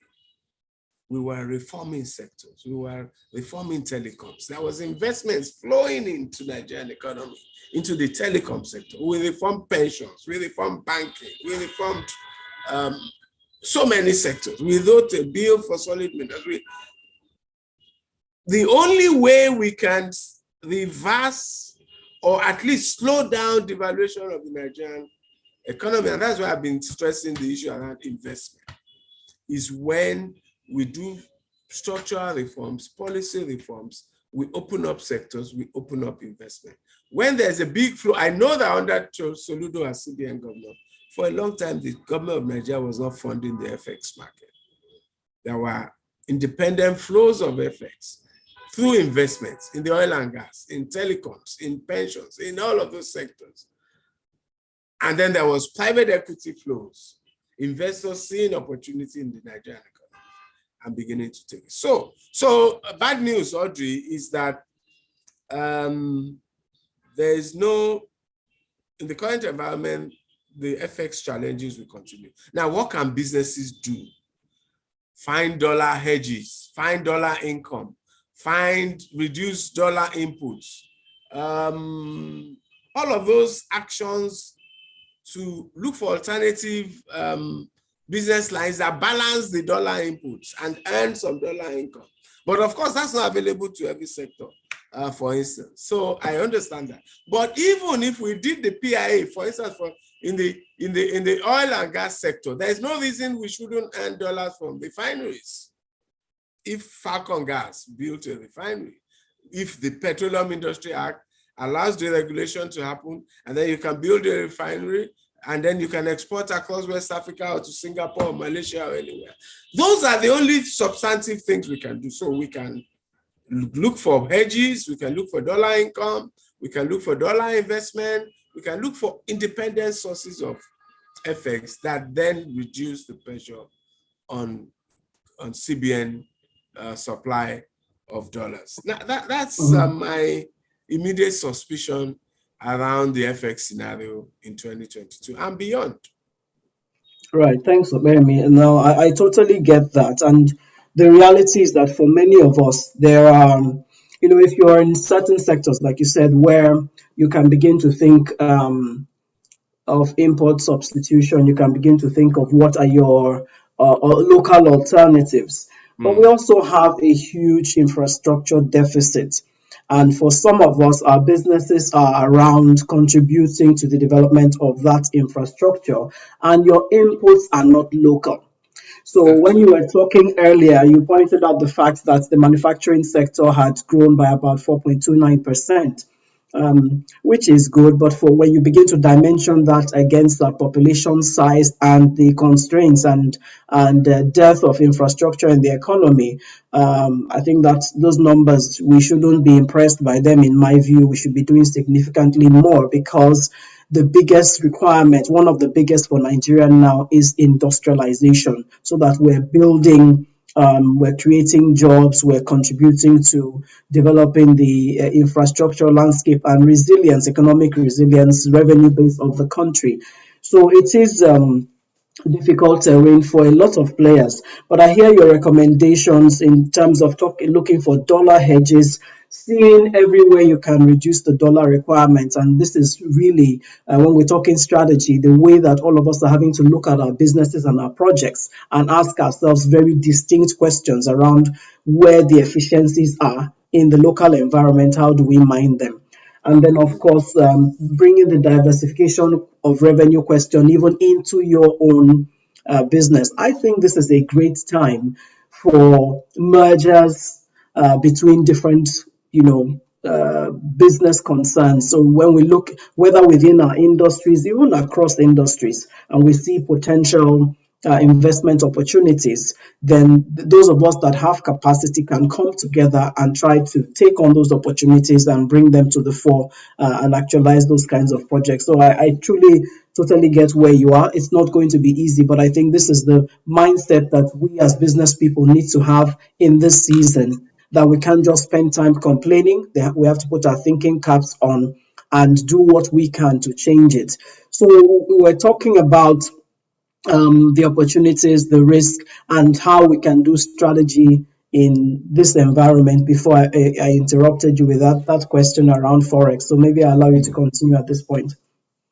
We were reforming sectors. We were reforming telecoms. There was investments flowing into the Nigerian economy, into the telecom sector. We reformed pensions. We reformed banking. We reformed so many sectors. We wrote a bill for solid minerals. The only way we can reverse or at least slow down devaluation of the Nigerian economy, and that's why I've been stressing the issue around investment, is when we do structural reforms, policy reforms, we open up sectors, we open up investment. When there's a big flow, I know that under Soludo as CBN governor, for a long time, the government of Nigeria was not funding the FX market. There were independent flows of FX through investments in the oil and gas, in telecoms, in pensions, in all of those sectors. And then there was private equity flows, investors seeing opportunity in the Nigerian economy and beginning to take it. So bad news, Audrey, is that there is no, in the current environment, the FX challenges will continue. Now, what can businesses do? Find dollar hedges, find dollar income, reduce dollar inputs, all of those actions to look for alternative business lines that balance the dollar inputs and earn some dollar income. But of course, that's not available to every sector, for instance. So I understand that. But even if we did the PIA, for instance, in the oil and gas sector, there is no reason we shouldn't earn dollars from refineries. If Falcon Gas built a refinery, if the Petroleum Industry Act allows deregulation to happen, and then you can build a refinery, and then you can export across West Africa or to Singapore or Malaysia or anywhere. Those are the only substantive things we can do. So we can look for hedges, we can look for dollar income, we can look for dollar investment, we can look for independent sources of FX that then reduce the pressure on CBN supply of dollars. Now, that's my immediate suspicion around the FX scenario in 2022 and beyond. Right, thanks, Obeyemi. Now, I totally get that. And the reality is that for many of us, there are, if you are in certain sectors, like you said, where you can begin to think of import substitution, you can begin to think of what are your local alternatives. But we also have a huge infrastructure deficit. And for some of us, our businesses are around contributing to the development of that infrastructure, and your inputs are not local. So when you were talking earlier, you pointed out the fact that the manufacturing sector had grown by about 4.29%. Which is good, but for when you begin to dimension that against the population size and the constraints and the dearth of infrastructure in the economy, I think that those numbers, we shouldn't be impressed by them. In my view, we should be doing significantly more, because the biggest requirement, one of the biggest for Nigeria now, is industrialization, so that we're building, we're creating jobs, we're contributing to developing the infrastructure landscape and resilience, economic resilience, revenue base of the country. So it is difficult terrain for a lot of players. But I hear your recommendations in terms of looking for dollar hedges, seeing everywhere you can reduce the dollar requirements. And this is really, when we're talking strategy, the way that all of us are having to look at our businesses and our projects and ask ourselves very distinct questions around where the efficiencies are in the local environment. How do we mine them? And then, of course, bringing the diversification of revenue question even into your own business. I think this is a great time for mergers between different, business concerns. So when we look, whether within our industries, even across industries, and we see potential investment opportunities, then those of us that have capacity can come together and try to take on those opportunities and bring them to the fore and actualize those kinds of projects. So I truly, totally get where you are. It's not going to be easy, but I think this is the mindset that we as business people need to have in this season, that we can't just spend time complaining. We have to put our thinking caps on and do what we can to change it. So we were talking about the opportunities, the risk, and how we can do strategy in this environment. Before I interrupted you with that question around Forex. So maybe I allow you to continue at this point.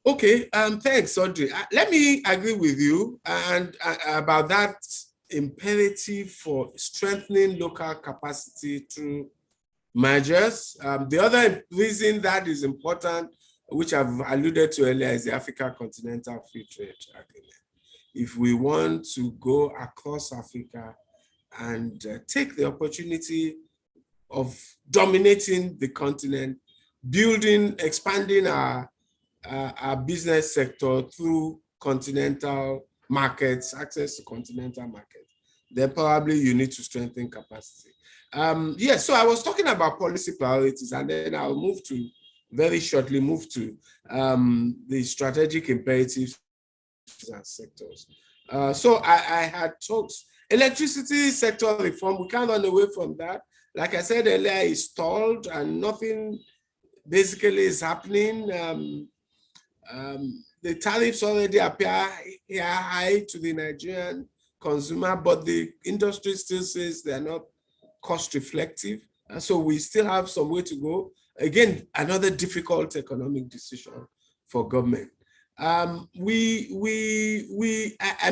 Okay, thanks, Audrey. Let me agree with you and about that imperative for strengthening local capacity through mergers. The other reason that is important, which I've alluded to earlier, is the Africa Continental Free Trade Agreement. If we want to go across Africa and take the opportunity of dominating the continent, building, expanding our business sector through continental markets, access to continental markets, then probably you need to strengthen capacity. Yes, so I was talking about policy priorities, and then I'll very shortly move to the strategic imperatives and sectors. So I had talked electricity sector reform. We can't run away from that. Like I said earlier, it's stalled and nothing basically is happening. The tariffs already appear high to the Nigerian consumer, but the industry still says they're not cost reflective. And so we still have some way to go. again, another difficult economic decision for government. I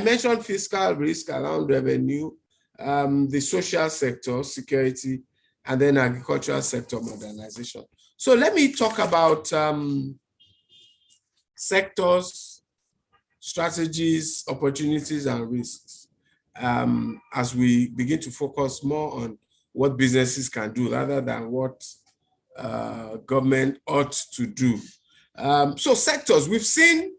mentioned fiscal risk around revenue, the social sector, security, and then agricultural sector modernization. So let me talk about sectors, strategies, opportunities, and risks as we begin to focus more on what businesses can do rather than what government ought to do. So sectors, we've seen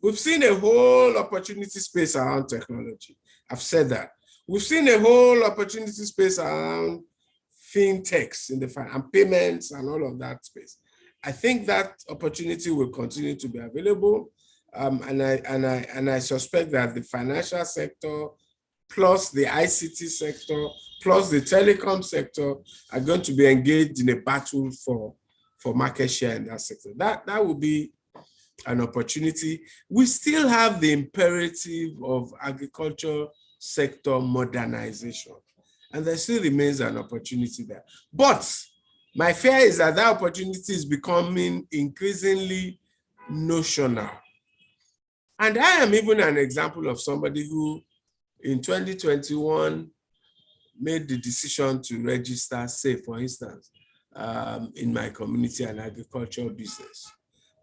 a whole opportunity space around technology. I've said that. We've seen a whole opportunity space around fintechs and payments and all of that space. I think that opportunity will continue to be available, and I suspect that the financial sector, plus the ICT sector, plus the telecom sector are going to be engaged in a battle for market share in that sector. That will be an opportunity. We still have the imperative of agriculture sector modernization, and there still remains an opportunity there. But my fear is that that opportunity is becoming increasingly notional. And I am even an example of somebody who in 2021 made the decision to register, say, for instance, in my community and agricultural business.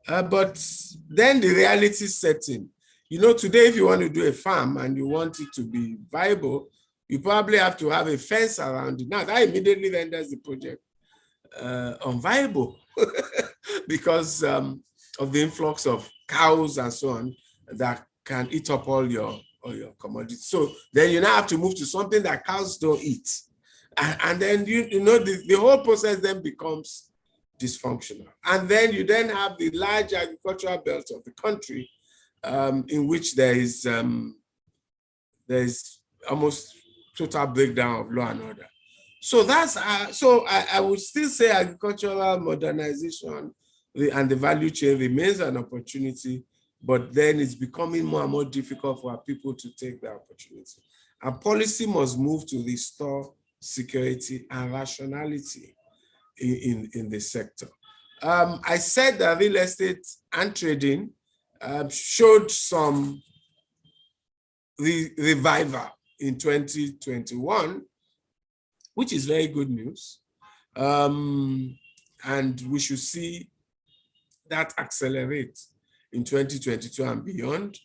But then the reality set in. You know, today, if you want to do a farm and you want it to be viable, you probably have to have a fence around it. Now, that immediately renders the project unviable because of the influx of cows and so on that can eat up all your commodities. So then you now have to move to something that cows don't eat. And then, you know, the whole process then becomes dysfunctional. And then you then have the large agricultural belt of the country in which there is almost total breakdown of law and order. So that's I would still say agricultural modernization and the value chain remains an opportunity, but then it's becoming more and more difficult for our people to take the opportunity. And policy must move to restore security and rationality in the sector. I said that real estate and trading showed some revival in 2021, which is very good news. And we should see that accelerate in 2022 and beyond.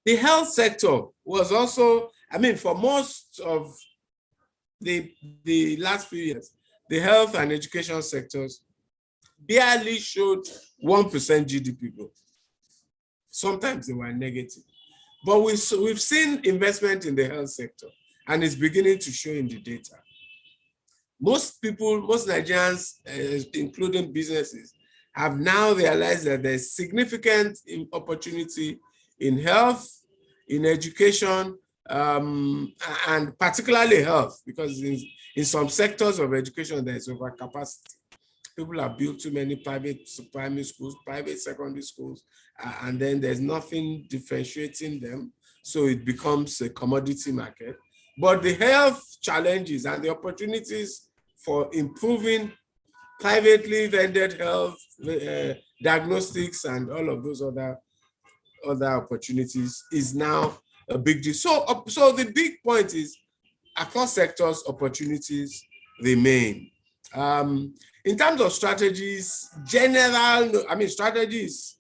The health sector was also, I mean, for most of the last few years, the health and education sectors barely showed 1% GDP growth. Sometimes they were negative. But we've seen investment in the health sector, and it's beginning to show in the data. Most people, most Nigerians, including businesses, have now realized that there's significant opportunity in health, in education, and particularly health, because in some sectors of education, there's overcapacity. People have built too many private primary schools, private secondary schools, and then there's nothing differentiating them. So it becomes a commodity market. But the health challenges and the opportunities for improving privately rendered health diagnostics and all of those other opportunities is now a big deal. So the big point is across sectors, opportunities remain. In terms of strategies, strategies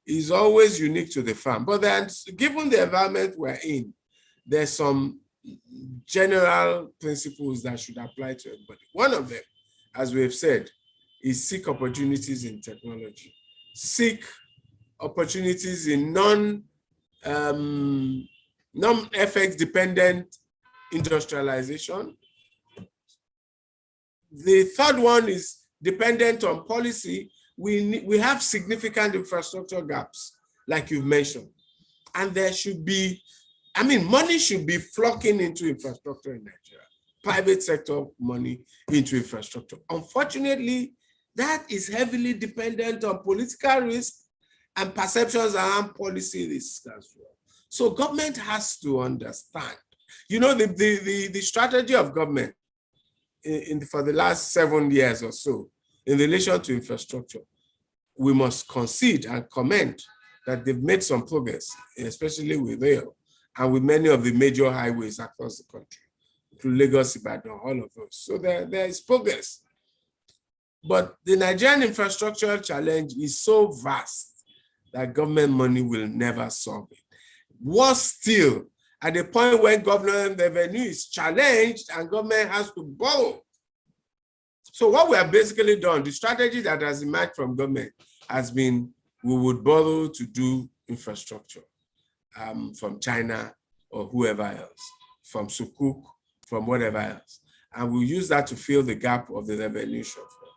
is always unique to the farm, but then given the environment we're in, there's some general principles that should apply to everybody. One of them, as we have said, is seek opportunities in technology. Seek opportunities in non-FX dependent industrialization. The third one is dependent on policy. We have significant infrastructure gaps, like you've mentioned. And there should be, money should be flocking into infrastructure in Nigeria. Private sector money into infrastructure. Unfortunately, that is heavily dependent on political risk and perceptions around policy risk as well. So government has to understand. You know, the strategy of government for the last 7 years or so in relation to infrastructure, we must concede and commend that they've made some progress, especially with rail and with many of the major highways across the country, to Lagos, Ibadan, all of those. So there is progress. But the Nigerian infrastructural challenge is so vast that government money will never solve it. Worse still, at the point when government revenue is challenged and government has to borrow. So what we have basically done, the strategy that has emerged from government has been, we would borrow to do infrastructure from China or whoever else, from Sukuk, from whatever else. And we'll use that to fill the gap of the revenue shortfall.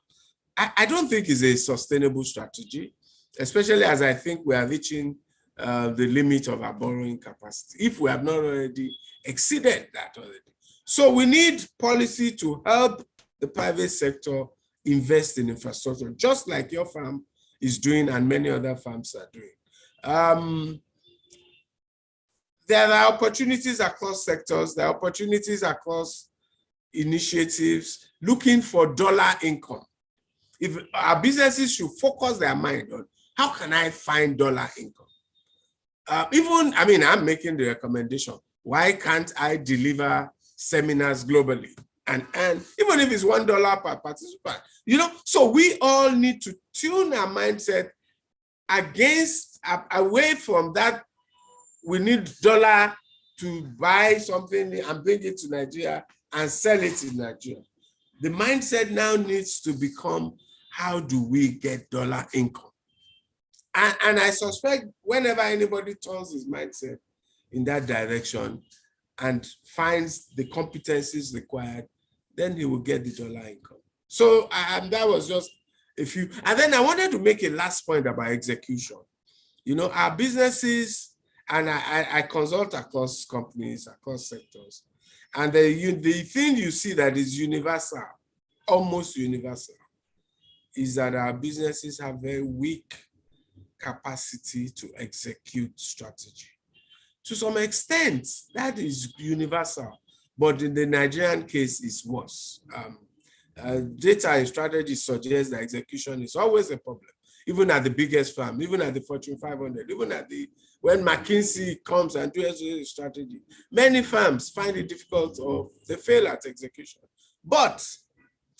I don't think it's a sustainable strategy, especially as I think we are reaching the limit of our borrowing capacity, if we have not already exceeded that already. So we need policy to help the private sector invest in infrastructure, just like your farm is doing and many other farms are doing. There are opportunities across sectors, there are opportunities across initiatives looking for dollar income. If our businesses should focus their mind on how can I find dollar income? I'm making the recommendation. Why can't I deliver seminars globally? And even if it's $1 per participant, so we all need to tune our mindset away from that. We need dollar to buy something and bring it to Nigeria and sell it in Nigeria. The mindset now needs to become, how do we get dollar income? And I suspect whenever anybody turns his mindset in that direction and finds the competencies required, then he will get the dollar income. So that was just a few. And then I wanted to make a last point about execution. Our businesses, and I consult across companies, across sectors, and the thing you see that is universal, almost universal, is that our businesses have very weak capacity to execute strategy. To some extent, that is universal, but in the Nigerian case, it's worse. Data and strategy suggests that execution is always a problem, even at the biggest firm, even at the Fortune 500, even when McKinsey comes and does a strategy. Many firms find it difficult or they fail at execution. But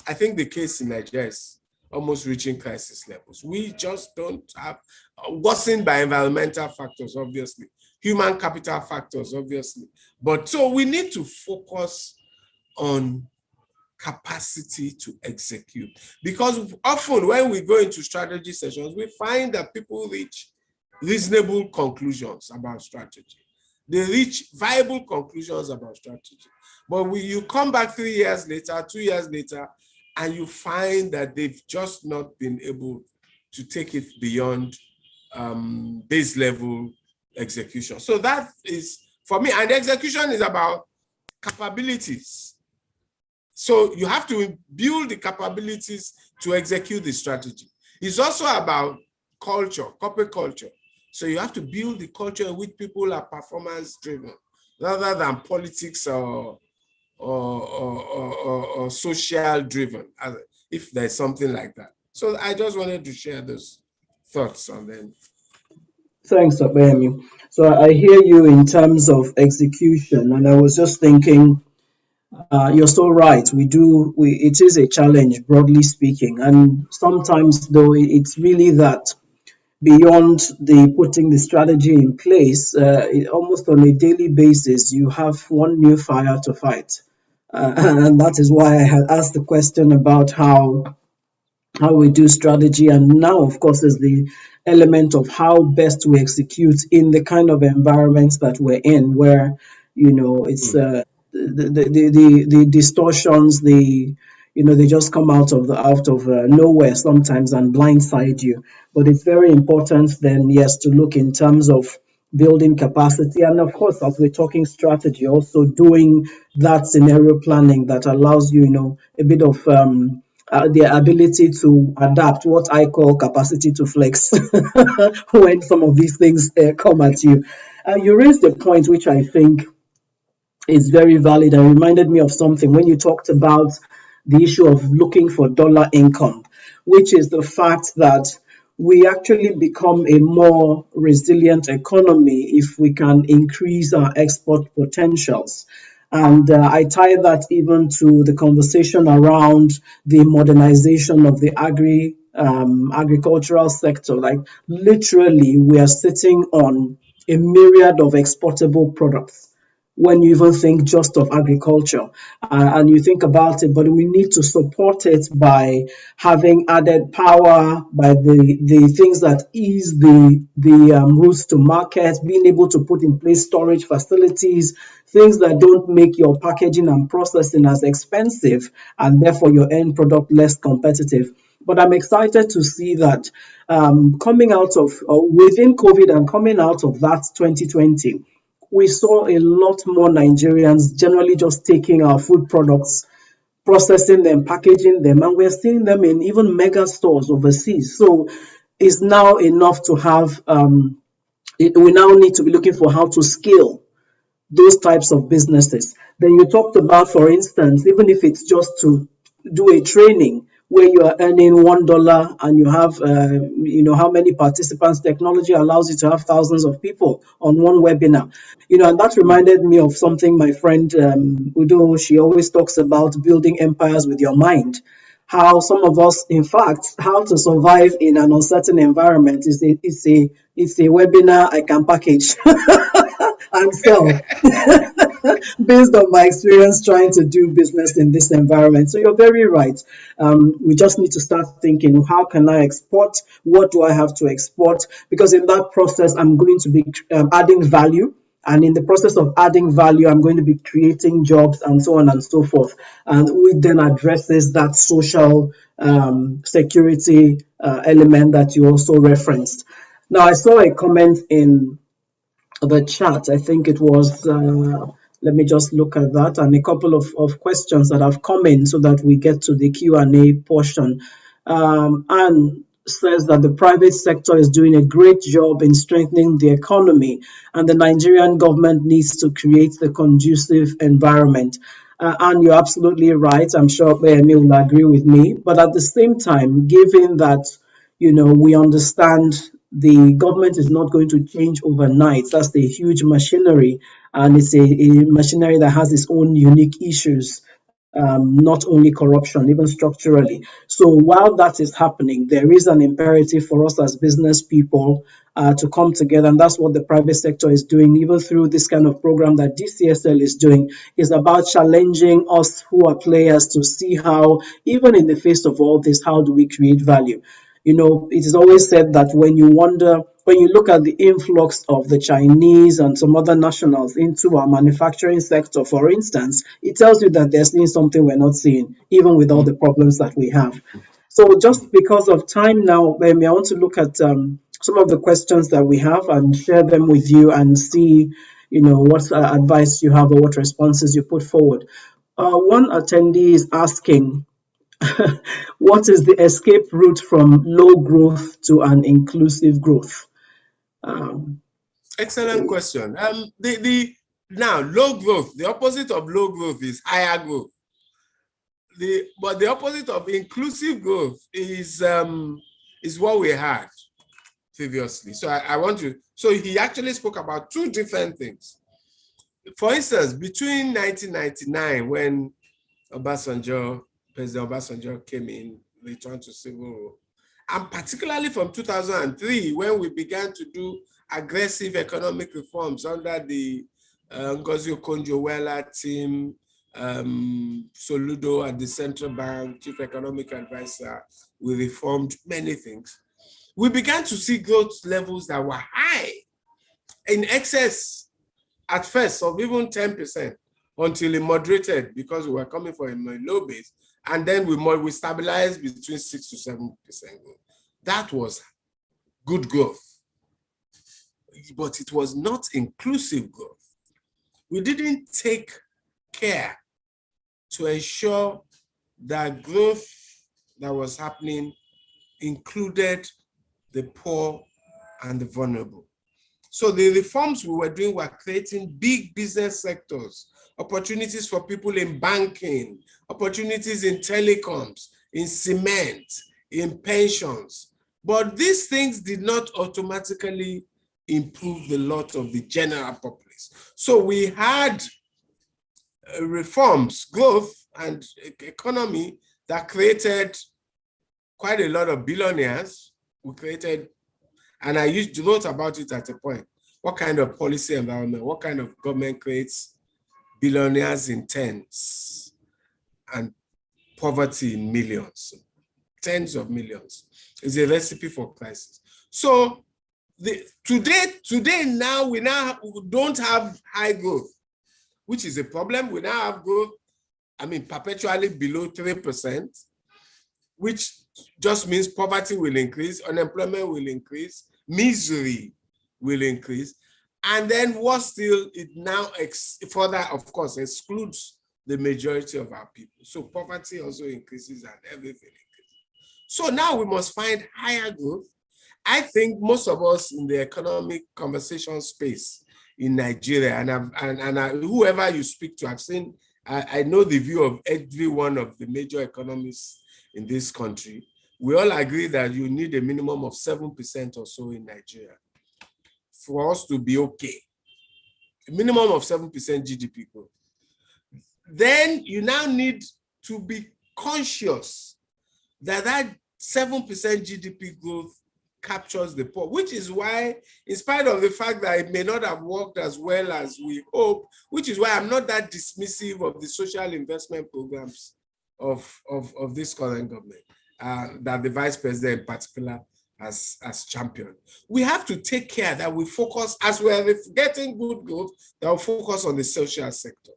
I think the case in Nigeria is almost reaching crisis levels. We just don't have, worsened by environmental factors, obviously, human capital factors, obviously. But so we need to focus on capacity to execute. Because often when we go into strategy sessions, we find that people reach reasonable conclusions about strategy. They reach viable conclusions about strategy. But you come back 3 years later, 2 years later, and you find that they've just not been able to take it beyond base level execution. So that is, for me, and execution is about capabilities. So you have to build the capabilities to execute the strategy. It's also about culture, corporate culture. So you have to build the culture in which people are performance driven, rather than politics or social driven, if there's something like that. So I just wanted to share those thoughts on them. Thanks, Obeyemi. So I hear you in terms of execution, and I was just thinking, you're so right. It is a challenge, broadly speaking, and sometimes though it's really that beyond the putting the strategy in place, almost on a daily basis, you have one new fire to fight. And that is why I had asked the question about how we do strategy. And now, of course, is the element of how best we execute in the kind of environments that we're in, where, it's the distortions, they just come out of nowhere sometimes and blindside you. But it's very important then, yes, to look in terms of building capacity, and of course, as we're talking strategy, also doing that scenario planning that allows you, a bit of the ability to adapt, what I call capacity to flex, when some of these things come at you. You raised a point which I think is very valid and reminded me of something when you talked about the issue of looking for dollar income. which is the fact that we actually become a more resilient economy if we can increase our export potentials. And I tie that even to the conversation around the modernization of the agricultural sector. Like literally, we are sitting on a myriad of exportable products when you even think just of agriculture, and you think about it, but we need to support it by having added power, by the things that ease the routes to market, being able to put in place storage facilities, things that don't make your packaging and processing as expensive and therefore your end product less competitive. But I'm excited to see that coming out of within COVID and coming out of that 2020, we saw a lot more Nigerians generally just taking our food products, processing them, packaging them, and we're seeing them in even mega stores overseas. So it's now enough to have, we now need to be looking for how to scale those types of businesses. Then you talked about, for instance, even if it's just to do a training where you are earning $1 and you have, how many participants. Technology allows you to have thousands of people on one webinar. And that reminded me of something my friend Udo, she always talks about building empires with your mind. How some of us, in fact, how to survive in an uncertain environment is it's a webinar I can package and sell based on my experience trying to do business in this environment. So you're very right. We just need to start thinking, how can I export? What do I have to export? Because in that process, I'm going to be adding value. And in the process of adding value, I'm going to be creating jobs and so on and so forth. And we then addresses that social security element that you also referenced. Now, I saw a comment in the chat. I think it was, let me just look at that, and a couple of questions that have come in so that we get to the Q&A portion. Anne says that the private sector is doing a great job in strengthening the economy, and the Nigerian government needs to create the conducive environment. And you're absolutely right. I'm sure Amy will agree with me. But at the same time, given that we understand the government is not going to change overnight. That's a huge machinery, and it's a machinery that has its own unique issues, not only corruption, even structurally. So while that is happening, there is an imperative for us as business people to come together, and that's what the private sector is doing, even through this kind of program that DCSL is doing, is about challenging us who are players to see how, even in the face of all this, how do we create value? It is always said that when you look at the influx of the Chinese and some other nationals into our manufacturing sector, for instance, it tells you that they're seeing something we're not seeing, even with all the problems that we have. So just because of time now, I want to look at some of the questions that we have and share them with you and see, what advice you have or what responses you put forward. One attendee is asking, what is the escape route from low growth to an inclusive growth? Excellent question. Now low growth, the opposite of low growth is higher growth. But the opposite of inclusive growth is what we had previously. So I want to. So he actually spoke about two different things. For instance, between 1999, when President Obasanjo came in, returned to civil rule, and particularly from 2003, when we began to do aggressive economic reforms under the Ngozi Okonjo-Iweala team, Soludo at the central bank, chief economic advisor, we reformed many things. We began to see growth levels that were high, in excess at first of even 10%, until it moderated because we were coming from a low base. And then we stabilized between 6 to 7% growth. That was good growth, but it was not inclusive growth. We didn't take care to ensure that growth that was happening included the poor and the vulnerable. So the reforms we were doing were creating big business sectors, opportunities for people in banking, opportunities in telecoms, in cement, in pensions. But these things did not automatically improve the lot of the general populace. So we had reforms, growth, and economy that created quite a lot of billionaires. We created, and I wrote about it at a point. What kind of policy environment, what kind of government creates billionaires in tens and poverty in millions, tens of millions? Is a recipe for crisis. So today now we don't have high growth, which is a problem. We now have growth, perpetually below 3%, which just means poverty will increase, unemployment will increase, misery will increase. And then what still, it now further, of course, excludes the majority of our people. So poverty also increases and everything increases. So now we must find higher growth. I think most of us in the economic conversation space in Nigeria, and whoever you speak to, I know the view of every one of the major economists in this country. We all agree that you need a minimum of 7% or so in Nigeria for us to be okay. A minimum of 7% GDP growth. Then you now need to be conscious that 7% GDP growth captures the poor, which is why, in spite of the fact that it may not have worked as well as we hope, which is why I'm not that dismissive of the social investment programs of this current government, that the vice president in particular has championed. We have to take care that we focus, as we are getting good growth, that we focus on the social sector.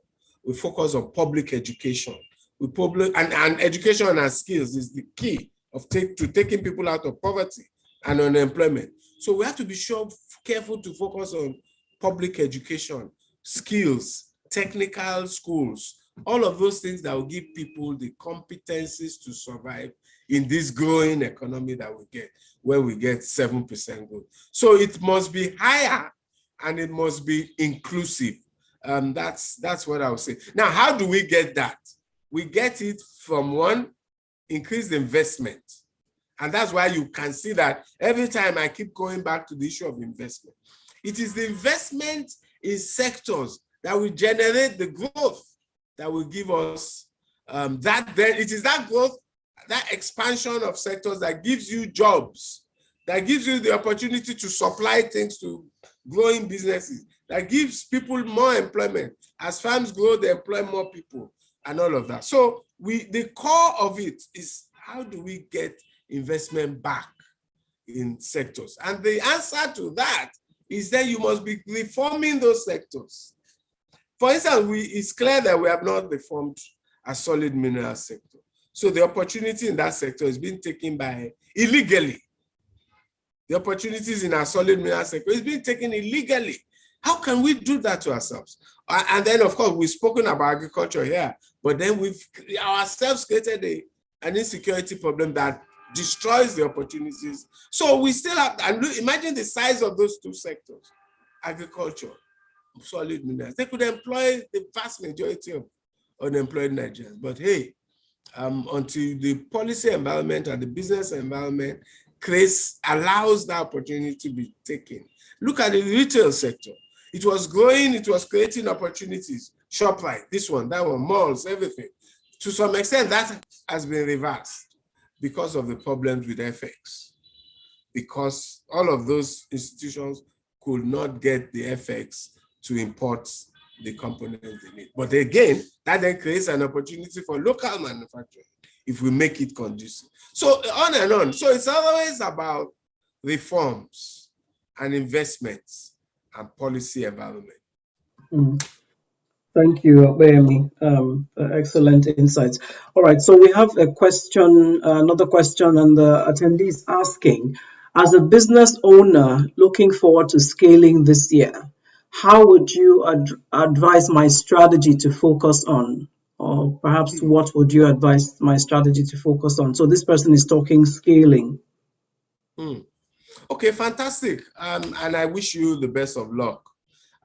We focus on public education. And education and skills is the key to taking people out of poverty and unemployment. So we have to be careful to focus on public education, skills, technical schools, all of those things that will give people the competencies to survive in this growing economy that we get, where we get 7% growth. So it must be higher and it must be inclusive. That's what I would say. Now, how do we get that? We get it from one, increased investment. And that's why you can see that every time I keep going back to the issue of investment. It is the investment in sectors that will generate the growth that will give us it is that growth, that expansion of sectors that gives you jobs, that gives you the opportunity to supply things to growing businesses, that gives people more employment. As firms grow, they employ more people and all of that. So the core of it is, how do we get investment back in sectors? And the answer to that is that you must be reforming those sectors. For instance, it's clear that we have not reformed a solid mineral sector. So the opportunity in that sector is being taken illegally. The opportunities in our solid mineral sector is being taken illegally. How can we do that to ourselves? And then, of course, we've spoken about agriculture here, but then we've ourselves created an insecurity problem that destroys the opportunities. So we still have, and imagine the size of those two sectors, agriculture, solid minerals. They could employ the vast majority of unemployed Nigerians. But hey, until the policy environment and the business environment allows that opportunity to be taken. Look at the retail sector. It was growing, it was creating opportunities. ShopRite, this one, that one, malls, everything. To some extent, that has been reversed because of the problems with FX. Because all of those institutions could not get the FX to import the components they need. But again, that then creates an opportunity for local manufacturing if we make it conducive. So on and on. So it's always about reforms and investments and policy environment. Thank you, Bayemi. Excellent insights. All right, so we have a question, another question, and the attendee is asking, as a business owner looking forward to scaling this year, how would you advise my strategy to focus on? Or perhaps what would you advise my strategy to focus on? So this person is talking scaling. Okay, fantastic. And I wish you the best of luck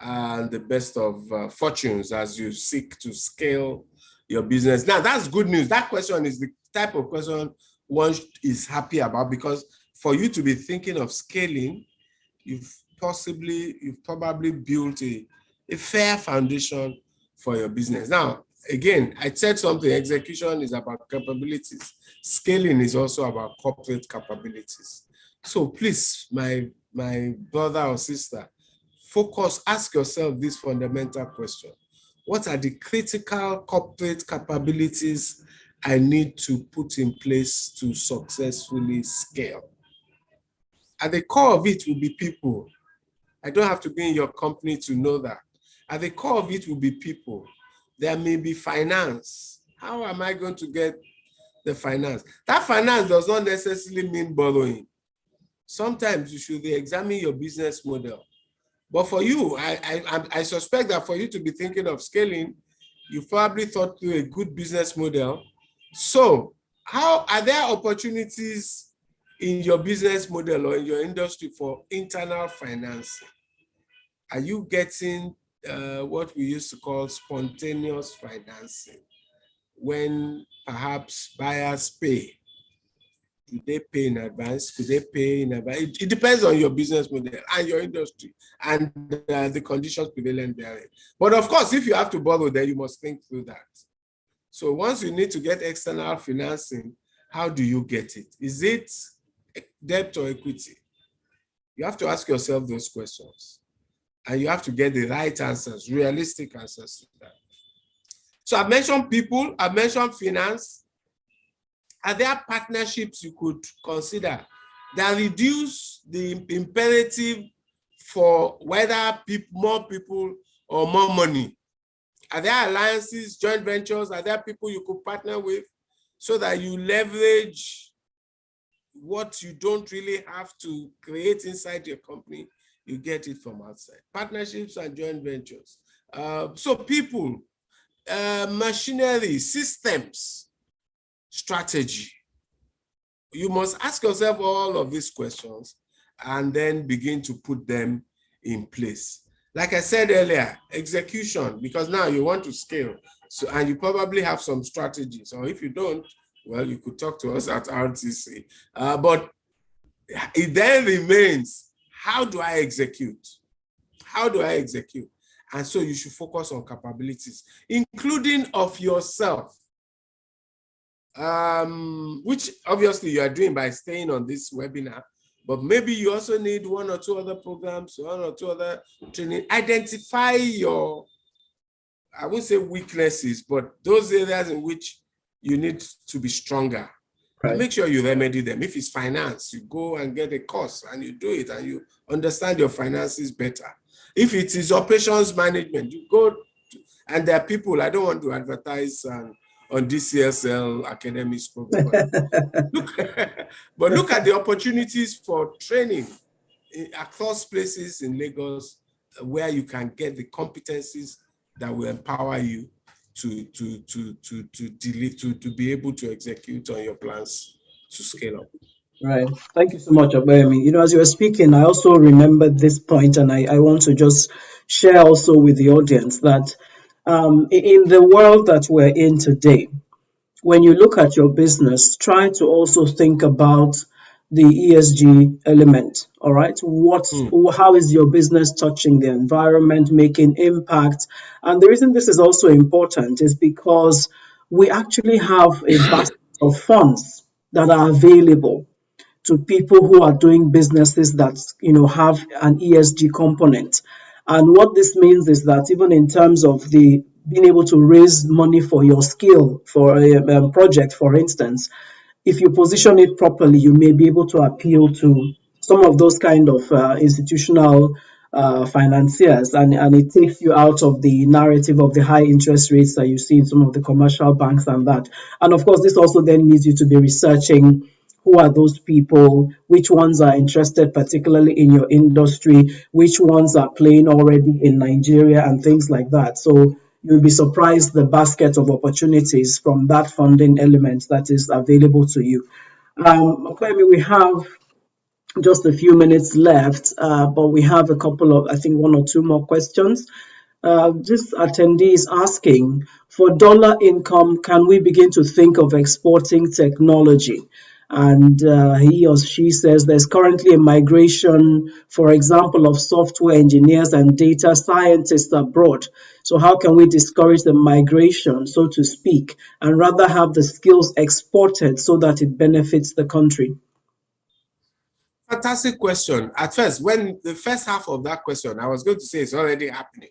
and the best of fortunes as you seek to scale your business. Now, that's good news. That question is the type of question one is happy about, because for you to be thinking of scaling, you've probably built a fair foundation for your business. Now, again, I said something, execution is about capabilities. Scaling is also about corporate capabilities. So please, my brother or sister, focus, ask yourself this fundamental question. What are the critical corporate capabilities I need to put in place to successfully scale? At the core of it will be people. I don't have to be in your company to know that. At the core of it will be people. There may be finance. How am I going to get the finance? That finance does not necessarily mean borrowing. Sometimes you should examine your business model. But for you, I suspect that for you to be thinking of scaling, you probably thought through a good business model. So how are there opportunities in your business model or in your industry for internal financing? Are you getting what we used to call spontaneous financing, when perhaps buyers pay? Do they pay in advance? Could they pay in advance? It depends on your business model and your industry and the conditions prevalent therein. But of course, if you have to borrow, then you must think through that. So once you need to get external financing, how do you get it? Is it debt or equity? You have to ask yourself those questions. And you have to get the right answers, realistic answers to that. So I've mentioned people, I've mentioned finance. Are there partnerships you could consider that reduce the imperative for whether more people or more money? Are there alliances, joint ventures? Are there people you could partner with so that you leverage what you don't really have to create inside your company? You get it from outside. Partnerships and joint ventures. So people, machinery, systems, strategy. You must ask yourself all of these questions and then begin to put them in place. Like I said earlier, execution, because now you want to scale. So, and you probably have some strategies, or if you don't, well, you could talk to us at RTC. But it then remains, how do I execute? How do I execute? And so you should focus on capabilities, including of yourself, which obviously you are doing by staying on this webinar, but maybe you also need one or two other programs, one or two other training. Identify your, I won't say weaknesses, but those areas in which you need to be stronger. Right. And make sure you remedy them. If it's finance, you go and get a course and you do it and you understand your finances better. If it is operations management, you go to, and there are people, I don't want to advertise on DCSL academics program. But look at the opportunities for training across places in Lagos where you can get the competencies that will empower you to be able to execute on your plans to scale up. Right. Thank you so much, Obayemi. You know, as you were speaking, I also remembered this point, and I want to just share also with the audience that in the world that we're in today, when you look at your business, try to also think about the ESG element. All right. How is your business touching the environment, making impact? And the reason this is also important is because we actually have a basket of funds that are available to people who are doing businesses that have an ESG component. And what this means is that even in terms of the being able to raise money for your skill for a project, for instance, if you position it properly, you may be able to appeal to some of those kind of institutional financiers, and it takes you out of the narrative of the high interest rates that you see in some of the commercial banks and that. And of course, this also then needs you to be researching who are those people, which ones are interested particularly in your industry, which ones are playing already in Nigeria and things like that. So you'll be surprised the basket of opportunities from that funding element that is available to you. We have just a few minutes left, but we have a couple of, I think, one or two more questions. This attendee is asking, for dollar income, can we begin to think of exporting technology? And he or she says there's currently a migration, for example, of software engineers and data scientists abroad. So how can we discourage the migration, so to speak, and rather have the skills exported so that it benefits the country? Fantastic question. At first, when the first half of that question, I was going to say it's already happening.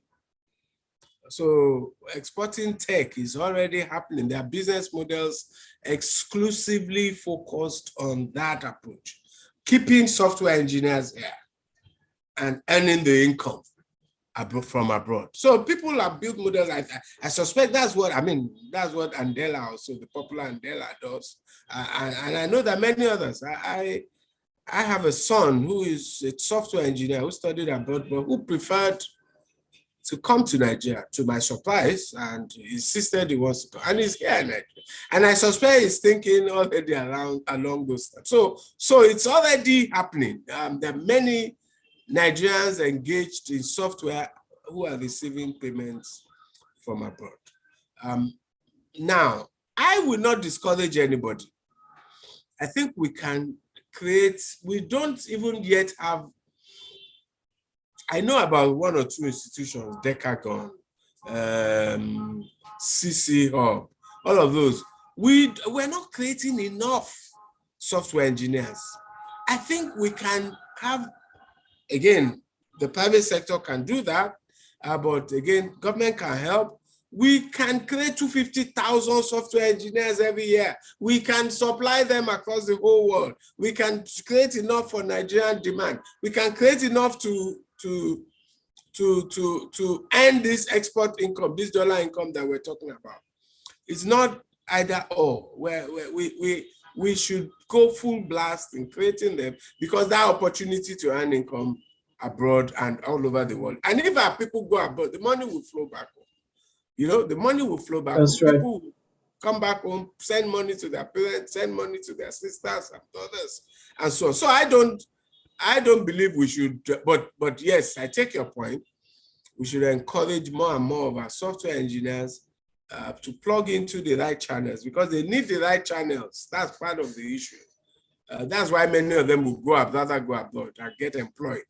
So exporting tech is already happening. There are business models exclusively focused on that approach, keeping software engineers here and earning the income from abroad. So people have built models. I suspect that's what Andela also, the popular Andela does. And I know that many others. I have a son who is a software engineer who studied abroad, but who preferred to come to Nigeria, to my surprise, and he insisted he wants to come, and he's here in Nigeria. And I suspect he's thinking already along those steps. So it's already happening. There are many Nigerians engaged in software who are receiving payments from abroad. Now, I will not discourage anybody. I think we can create, we don't even yet have, I know about one or two institutions, Decagon, CC Hub, all of those. We're not creating enough software engineers. I think we can have, again, the private sector can do that, but again, government can help. We can create 250,000 software engineers every year. We can supply them across the whole world. We can create enough for Nigerian demand. We can create enough to earn this export income, this dollar income that we're talking about. It's not either or, where we should go full blast in creating them, because that opportunity to earn income abroad and all over the world. And if our people go abroad, the money will flow back home. You know, the money will flow back That's home. right. People will come back home, send money to their parents, send money to their sisters and brothers, and so on. So I don't believe we should, but yes, I take your point. We should encourage more and more of our software engineers to plug into the right channels, because they need the right channels. That's part of the issue. That's why many of them will rather go abroad and get employed,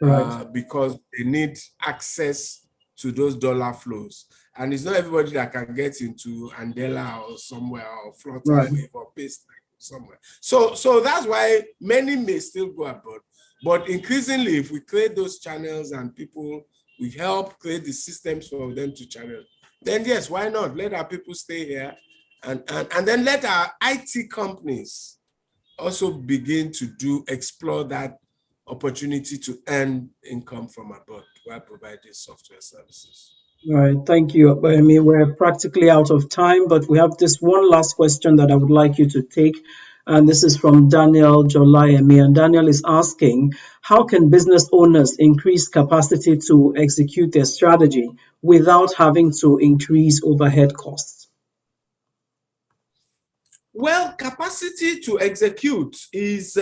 Right. because they need access to those dollar flows. And it's not everybody that can get into Andela or somewhere, or Flutter Right. Wave or Paste somewhere. So that's why many may still go abroad. But increasingly, if we create those channels and people, we help create the systems for them to channel, then yes, why not? Let our people stay here, and then let our IT companies also begin to explore that opportunity to earn income from abroad while providing software services. All right, thank you. I mean, we're practically out of time, but we have this one last question that I would like you to take. And this is from Daniel Jolayemi. And Daniel is asking, how can business owners increase capacity to execute their strategy without having to increase overhead costs? Well, capacity to execute is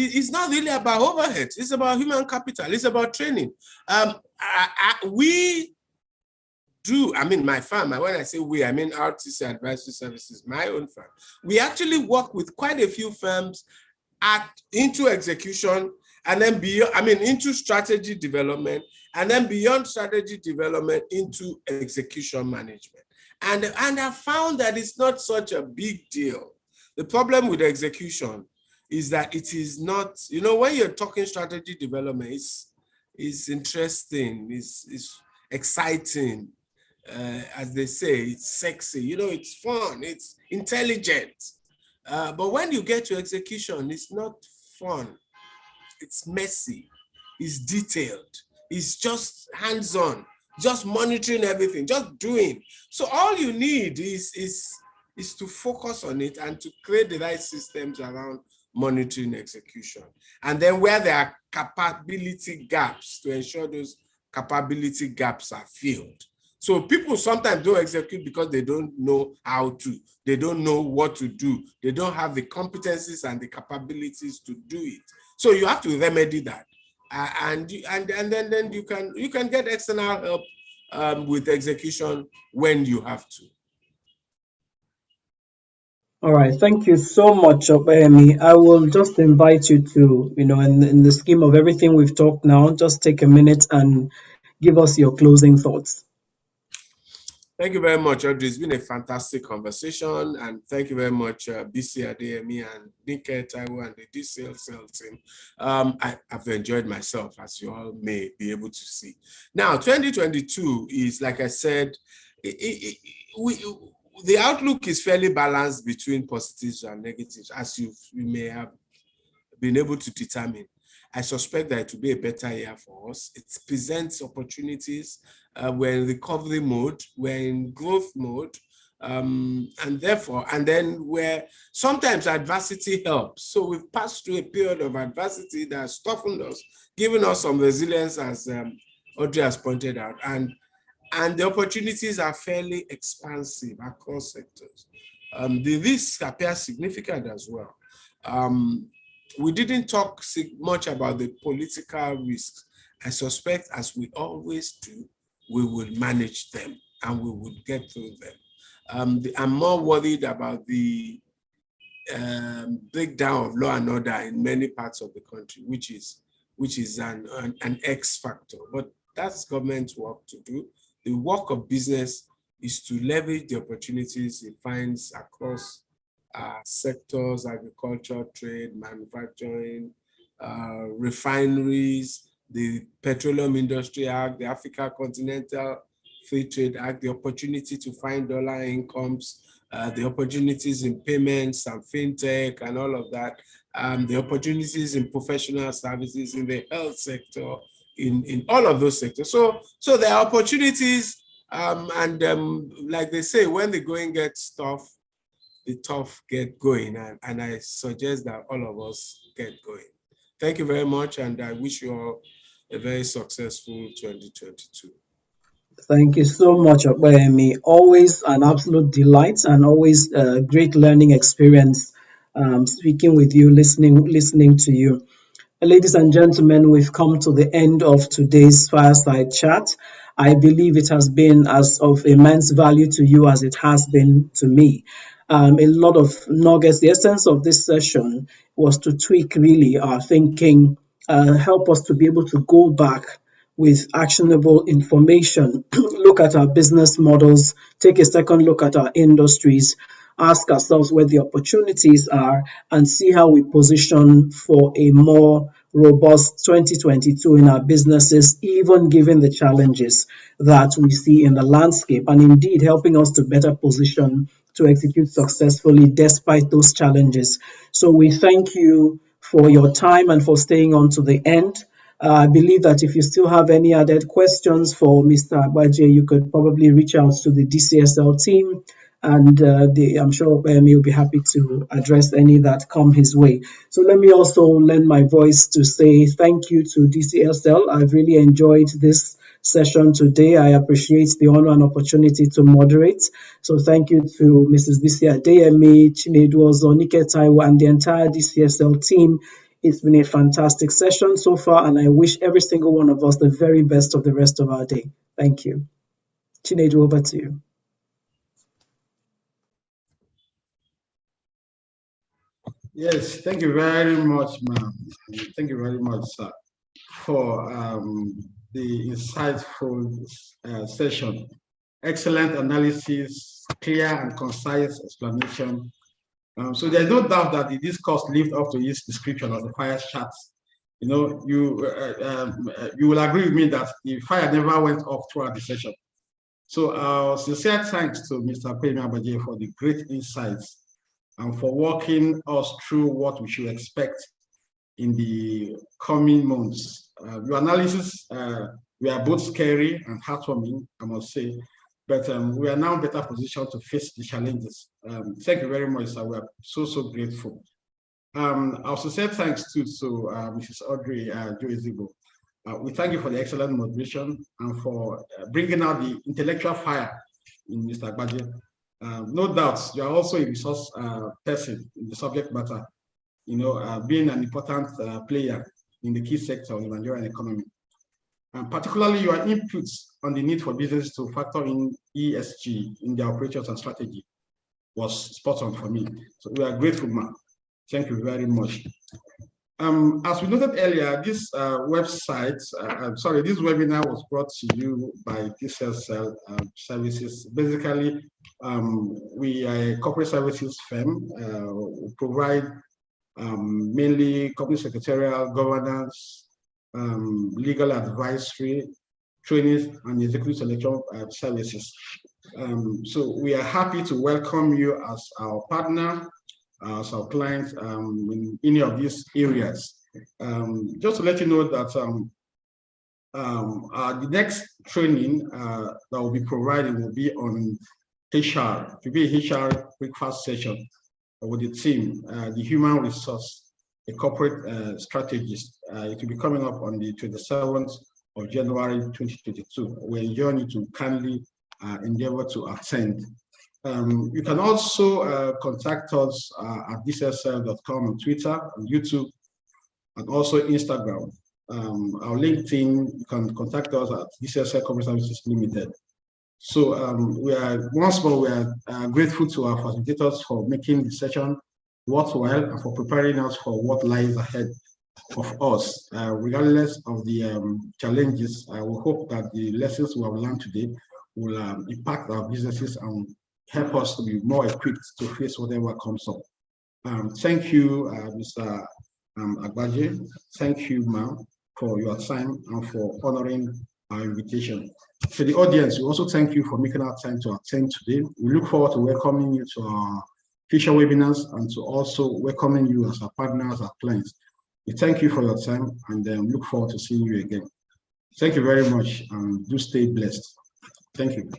it's not really about overhead. It's about human capital. It's about training. We do, I mean, my firm, when I say we, I mean RTC Advisory Services, my own firm. We actually work with quite a few firms into execution, and then beyond, I mean, into strategy development, and then beyond strategy development into execution management. And I found that it's not such a big deal. The problem with execution is that it is not, you know, when you're talking strategy development, it's interesting, it's exciting, as they say, it's sexy, you know, it's fun, it's intelligent. But when you get to execution, it's not fun, it's messy, it's detailed, it's just hands-on, just monitoring everything, just doing. So all you need is to focus on it and to create the right systems around monitoring execution. And then where there are capability gaps, to ensure those capability gaps are filled. So people sometimes don't execute because they don't know how to, they don't know what to do, they don't have the competencies and the capabilities to do it. So you have to remedy that. And then you can get external help with execution when you have to. All right, thank you so much, Obayemi. I will just invite you to, in the scheme of everything we've talked now, just take a minute and give us your closing thoughts. Thank you very much, Audrey. It's been a fantastic conversation, and thank you very much, BC Adeyemi and Nike Taiwo and the DCSL team. I've enjoyed myself, as you all may be able to see. Now, 2022 is, like I said, the outlook is fairly balanced between positives and negatives, as you may have been able to determine. I suspect that it will be a better year for us. It presents opportunities. We're in recovery mode, we're in growth mode, and then where sometimes adversity helps. So we've passed through a period of adversity that has toughened us, given us some resilience, as Audrey has pointed out, and the opportunities are fairly expansive across sectors. The risks appear significant as well. We didn't talk much about the political risks. I suspect, as we always do, we will manage them and we will get through them. I'm more worried about the breakdown of law and order in many parts of the country, which is an X factor. But that's government's work to do. The work of business is to leverage the opportunities it finds across sectors: agriculture, trade, manufacturing, refineries, the Petroleum Industry Act, the Africa Continental Free Trade Act, the opportunity to find dollar incomes, the opportunities in payments and fintech and all of that, the opportunities in professional services, in the health sector, in all of those sectors. So there are opportunities, and like they say, when the going gets tough, the tough get going, and I suggest that all of us get going. Thank you very much, and I wish you all a very successful 2022. Thank you so much, Obayemi. Always an absolute delight and always a great learning experience speaking with you, listening to you. Ladies and gentlemen, we've come to the end of today's fireside chat. I believe it has been as of immense value to you as it has been to me. A lot of nuggets. The essence of this session was to tweak really our thinking, help us to be able to go back with actionable information, look at our business models, take a second look at our industries, ask ourselves where the opportunities are, and see how we position for a more robust 2022 in our businesses, even given the challenges that we see in the landscape, and indeed helping us to better position to execute successfully despite those challenges. So we thank you for your time and for staying on to the end. I believe that if you still have any added questions for Mr. Agbaje, you could probably reach out to the DCSL team, and I'm sure Obayemi will be happy to address any that come his way. So let me also lend my voice to say thank you to DCSL. I've really enjoyed this session today. I appreciate the honor and opportunity to moderate. So thank you to Mrs. Bisi Adeyemi, Chinedu Ozo, Nike Taiwo, and the entire DCSL team. It's been a fantastic session so far, and I wish every single one of us the very best of the rest of our day. Thank you. Chinedu, over to you. Yes, thank you very much, ma'am. Thank you very much, sir, for the insightful session. Excellent analysis, clear and concise explanation. So there's no doubt that the discourse lived up to its description of the fire chats. You know, you will agree with me that the fire never went off throughout the session. So sincere thanks to Mr. Pemi Agbaje for the great insights and for walking us through what we should expect in the coming months. Your analysis were both scary and heartwarming, I must say, but we are now better positioned to face the challenges. Thank you very much, sir. We are so grateful. I also say thanks to Mrs. Audrey Joezibo. We thank you for the excellent moderation and for bringing out the intellectual fire in Mr. Agbaje. No doubt, you are also a resource person in the subject matter, being an important player in the key sector of the Nigerian economy. And particularly your inputs on the need for business to factor in ESG in their operations and strategy was spot on for me. So we are grateful, ma'am. Thank you very much. As we noted earlier, this website, this webinar was brought to you by DCSL Services. Basically, we are a corporate services firm. We provide mainly company secretarial, governance, legal advisory, training, and executive selection services. So we are happy to welcome you as our partner, as our clients in any of these areas. Just to let you know that the next training that will be provided will be on HR. It will be a HR breakfast session with the team, the human resource, a corporate strategist. It will be coming up on the 27th of January 2022. We enjoin you to kindly endeavor to attend. You can also contact us at dcsl.com on Twitter, on YouTube, and also Instagram. Our LinkedIn, you can contact us at DCSL Corporate Services Limited. So we are grateful to our facilitators for making the session worthwhile and for preparing us for what lies ahead of us. Regardless of the challenges, we hope that the lessons we have learned today will impact our businesses and help us to be more equipped to face whatever comes up. Thank you, Mr. Agbaje. Thank you, ma'am, for your time and for honoring our invitation. To the audience, we also thank you for making our time to attend today. We look forward to welcoming you to our future webinars and to also welcoming you as our partners, our clients. We thank you for your time and look forward to seeing you again. Thank you very much and do stay blessed. Thank you.